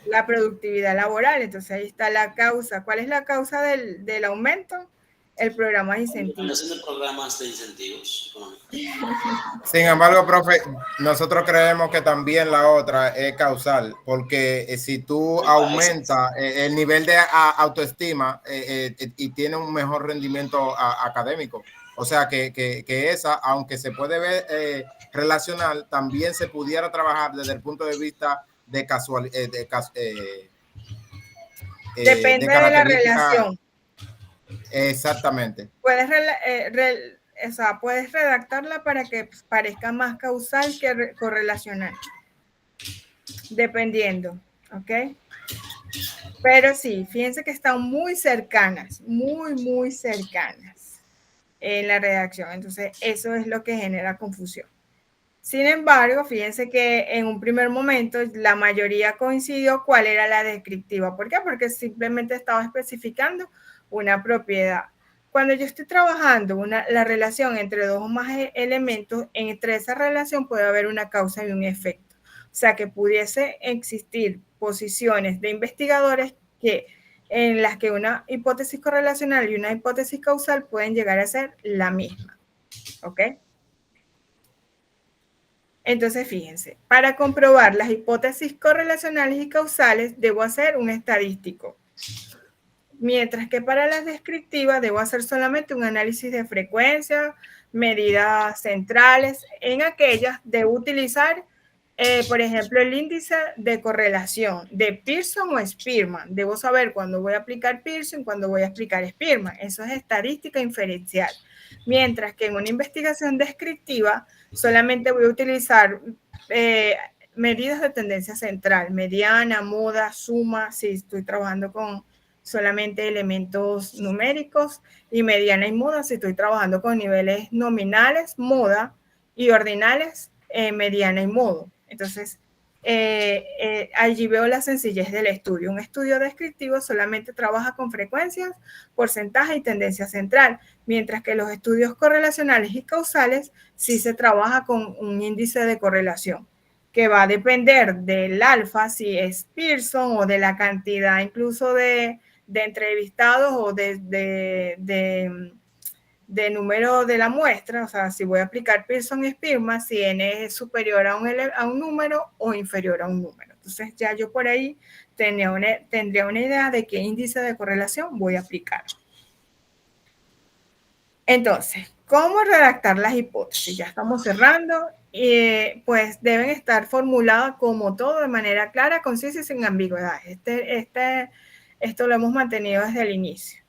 la productividad laboral. Entonces ahí está la causa. ¿Cuál es la causa del aumento? El programa de incentivos. De programas de incentivos económicos. Sin embargo, profe, nosotros creemos que también la otra es causal, porque si tú aumentas el nivel de autoestima y tienes un mejor rendimiento académico, o sea que esa, aunque se puede ver relacional, también se pudiera trabajar desde el punto de vista de casualidad. Depende de la relación. Exactamente. Puedes redactarla para que parezca más causal que correlacional. Dependiendo, ¿ok? Pero sí, fíjense que están muy cercanas, muy cercanas en la redacción. Entonces, eso es lo que genera confusión. Sin embargo, fíjense que en un primer momento la mayoría coincidió cuál era la descriptiva. ¿Por qué? Porque simplemente estaba especificando una propiedad. Cuando yo estoy trabajando la relación entre dos o más elementos, entre esa relación puede haber una causa y un efecto. O sea, que pudiese existir posiciones de investigadores en las que una hipótesis correlacional y una hipótesis causal pueden llegar a ser la misma. ¿Ok? Entonces, fíjense, para comprobar las hipótesis correlacionales y causales, debo hacer un estadístico. Mientras que para las descriptivas, debo hacer solamente un análisis de frecuencia, medidas centrales. En aquellas, debo utilizar, por ejemplo, el índice de correlación de Pearson o Spearman. Debo saber cuándo voy a aplicar Pearson, cuándo voy a aplicar Spearman. Eso es estadística inferencial. Mientras que en una investigación descriptiva, solamente voy a utilizar medidas de tendencia central, mediana, moda, suma, si estoy trabajando con solamente elementos numéricos, y mediana y moda si estoy trabajando con niveles nominales, moda, y ordinales, mediana y modo. Entonces, allí veo la sencillez del estudio. Un estudio descriptivo solamente trabaja con frecuencias, porcentaje y tendencia central, mientras que los estudios correlacionales y causales sí se trabaja con un índice de correlación, que va a depender del alfa, si es Pearson, o de la cantidad incluso de entrevistados o de número de la muestra. O sea, si voy a aplicar Pearson y Spearman, si n es superior a un número o inferior a un número. Entonces ya yo por ahí tendría una idea de qué índice de correlación voy a aplicar. Entonces, ¿cómo redactar las hipótesis? Ya estamos cerrando. Pues deben estar formuladas como todo, de manera clara, concisa y sin ambigüedad. Esto lo hemos mantenido desde el inicio.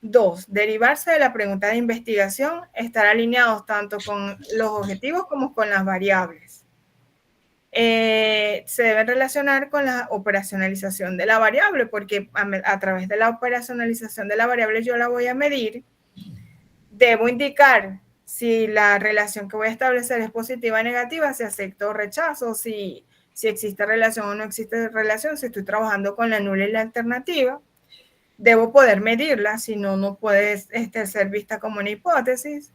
2, derivarse de la pregunta de investigación, estar alineados tanto con los objetivos como con las variables. Se deben relacionar con la operacionalización de la variable, porque a través de la operacionalización de la variable yo la voy a medir. Debo indicar si la relación que voy a establecer es positiva o negativa, si acepto o rechazo, si existe relación o no existe relación, si estoy trabajando con la nula y la alternativa. Debo poder medirla, si no, no puede ser vista como una hipótesis.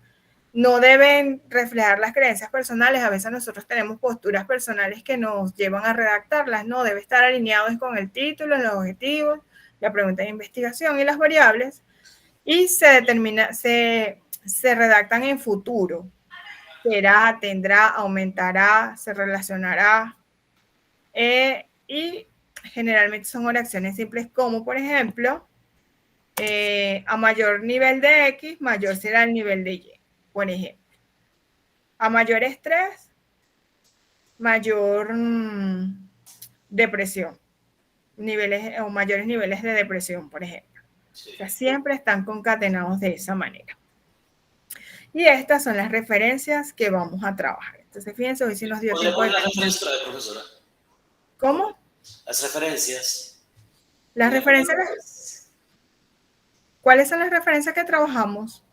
No deben reflejar las creencias personales. A veces nosotros tenemos posturas personales que nos llevan a redactarlas. No, debe estar alineados con el título, los objetivos, la pregunta de investigación y las variables. Y se redactan en futuro. será, tendrá, aumentará, se relacionará. Y generalmente son oraciones simples como, por ejemplo, a mayor nivel de X, mayor será el nivel de Y, por ejemplo. A mayor estrés, mayor depresión, niveles o mayores niveles de depresión, por ejemplo. Sí. O sea, siempre están concatenados de esa manera. Y estas son las referencias que vamos a trabajar. Entonces, fíjense, hoy sí nos dio tiempo de... ¿Podría poner las referencias, profesora? ¿Cómo? Las referencias. Las referencias... ¿Cuáles son las referencias que trabajamos?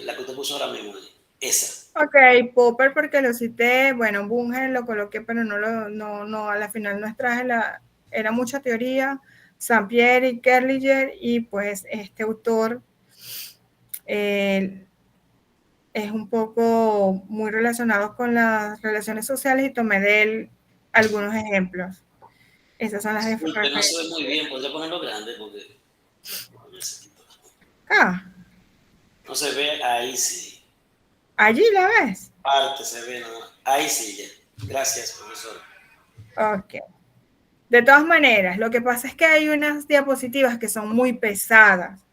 La que usted puso ahora mismo. Esa. Ok, Popper porque lo cité, bueno, Bunger lo coloqué, pero no, a la final no traje era mucha teoría, Saint-Pierre y Kerliger, y pues este autor es un poco muy relacionado con las relaciones sociales y tomé de él algunos ejemplos. Esas son las Disculpe, no se referencias. ve muy bien, podría ponerlo grande porque... Ah, No se ve, ahí sí. allí la ves. Parte se ve, no. Ahí sí, ya. Gracias, profesor. Ok. De todas maneras, lo que pasa es que hay unas diapositivas que son muy pesadas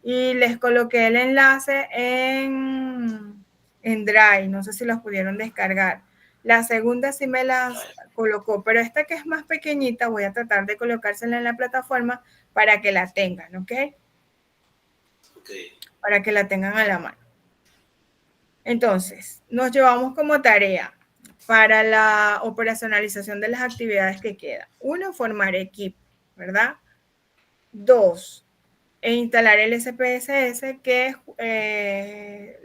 y les coloqué el enlace en Drive, no sé si los pudieron descargar. La segunda sí me las colocó, pero esta que es más pequeñita voy a tratar de colocársela en la plataforma para que la tengan, ¿ok? Ok. Para que la tengan a la mano. Entonces, nos llevamos como tarea para la operacionalización de las actividades que quedan. 1, formar equipo, ¿verdad? 2, instalar el SPSS que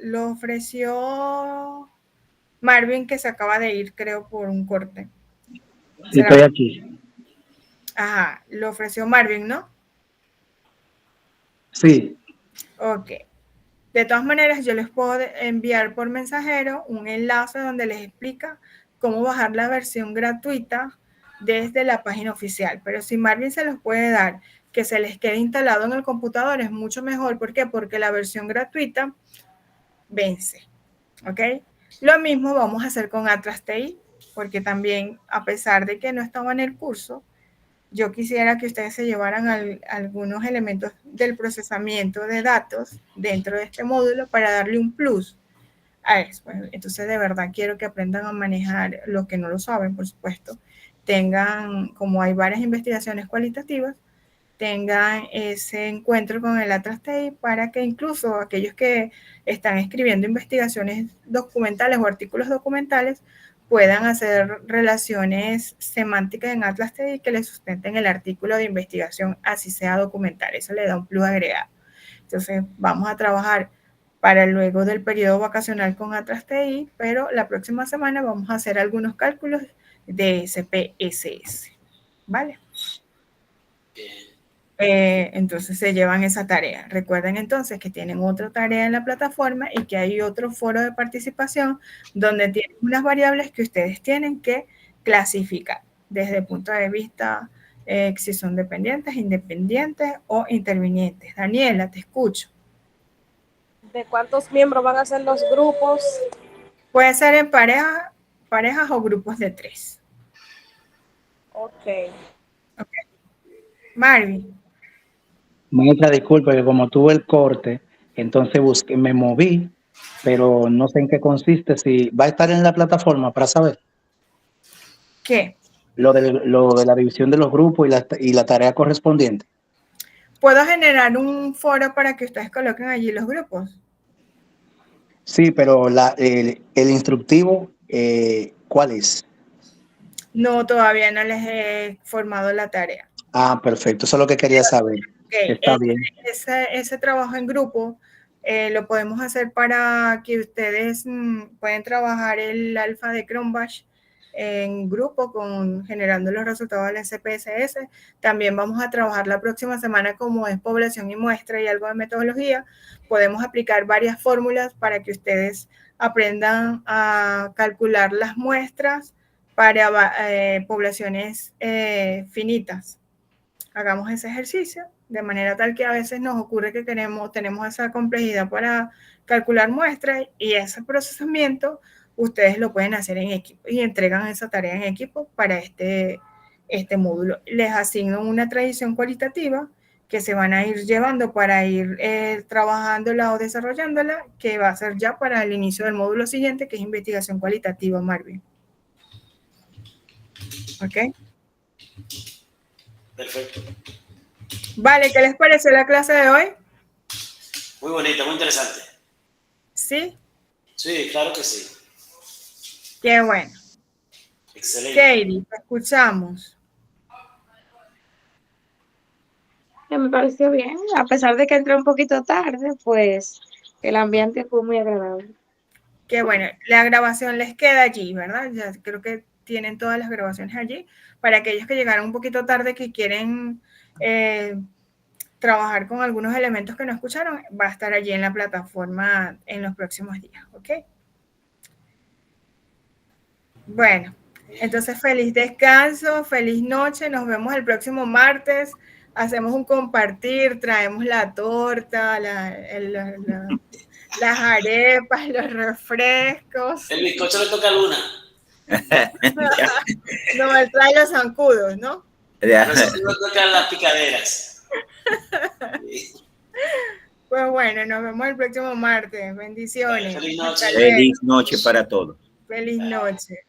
lo ofreció Marvin, que se acaba de ir, creo, por un corte. Sí, estoy aquí. Ajá, lo ofreció Marvin, ¿no? Sí. Ok. De todas maneras, yo les puedo enviar por mensajero un enlace donde les explica cómo bajar la versión gratuita desde la página oficial. Pero si Marvin se los puede dar, que se les quede instalado en el computador, es mucho mejor. ¿Por qué? Porque la versión gratuita vence. ¿Ok? Lo mismo vamos a hacer con Atlas TI, porque también, a pesar de que no estaba en el curso, yo quisiera que ustedes se llevaran algunos elementos del procesamiento de datos dentro de este módulo para darle un plus a eso. Entonces, de verdad, quiero que aprendan a manejar lo que no lo saben, por supuesto. Tengan, como hay varias investigaciones cualitativas, tengan ese encuentro con el Atlas TI para que incluso aquellos que están escribiendo investigaciones documentales o artículos documentales puedan hacer relaciones semánticas en Atlas TI que les sustenten el artículo de investigación, así sea documental. Eso le da un plus agregado. Entonces, vamos a trabajar para luego del periodo vacacional con Atlas TI, pero la próxima semana vamos a hacer algunos cálculos de SPSS. ¿Vale? Entonces se llevan esa tarea. Recuerden entonces que tienen otra tarea en la plataforma y que hay otro foro de participación donde tienen unas variables que ustedes tienen que clasificar desde el punto de vista si son dependientes, independientes o intervinientes. Daniela, te escucho. ¿De cuántos miembros van a ser los grupos? Puede ser en parejas o grupos de 3. Ok. Marvin. Maestra, disculpe que como tuve el corte, entonces me moví, pero no sé en qué consiste. Si va a estar en la plataforma para saber ¿Qué? lo de la división de los grupos y la tarea correspondiente. ¿Puedo generar un foro para que ustedes coloquen allí los grupos? Sí, pero el instructivo, ¿cuál es? No, todavía no les he formado la tarea. Ah, perfecto, eso es lo que quería saber. Okay. Está bien. Ese trabajo en grupo lo podemos hacer para que ustedes pueden trabajar el alfa de Cronbach en grupo generando los resultados del SPSS. También vamos a trabajar la próxima semana como es población y muestra y algo de metodología. Podemos aplicar varias fórmulas para que ustedes aprendan a calcular las muestras para poblaciones finitas. Hagamos ese ejercicio de manera tal que a veces nos ocurre que tenemos esa complejidad para calcular muestras, y ese procesamiento ustedes lo pueden hacer en equipo y entregan esa tarea en equipo para este módulo. Les asigno una tradición cualitativa que se van a ir llevando para ir trabajándola o desarrollándola, que va a ser ya para el inicio del módulo siguiente, que es investigación cualitativa, Marvin. ¿Ok? Perfecto. Vale, ¿qué les pareció la clase de hoy? Muy bonita, muy interesante. ¿Sí? Sí, claro que sí. Qué bueno. Excelente. Katie, te escuchamos. Me pareció bien, a pesar de que entré un poquito tarde, pues el ambiente fue muy agradable. Qué bueno, la grabación les queda allí, ¿verdad? Ya creo que tienen todas las grabaciones allí. Para aquellos que llegaron un poquito tarde, que quieren trabajar con algunos elementos que no escucharon, va a estar allí en la plataforma en los próximos días, ¿ok? Bueno, entonces feliz descanso, feliz noche, nos vemos el próximo martes, hacemos un compartir, traemos la torta, las arepas, los refrescos. El bizcocho le toca a Luna. No, él trae los zancudos, ¿no? Nosotros le tocan las picaderas. Pues bueno, nos vemos el próximo martes. Bendiciones. Feliz noche. Feliz noche para todos. Feliz noche.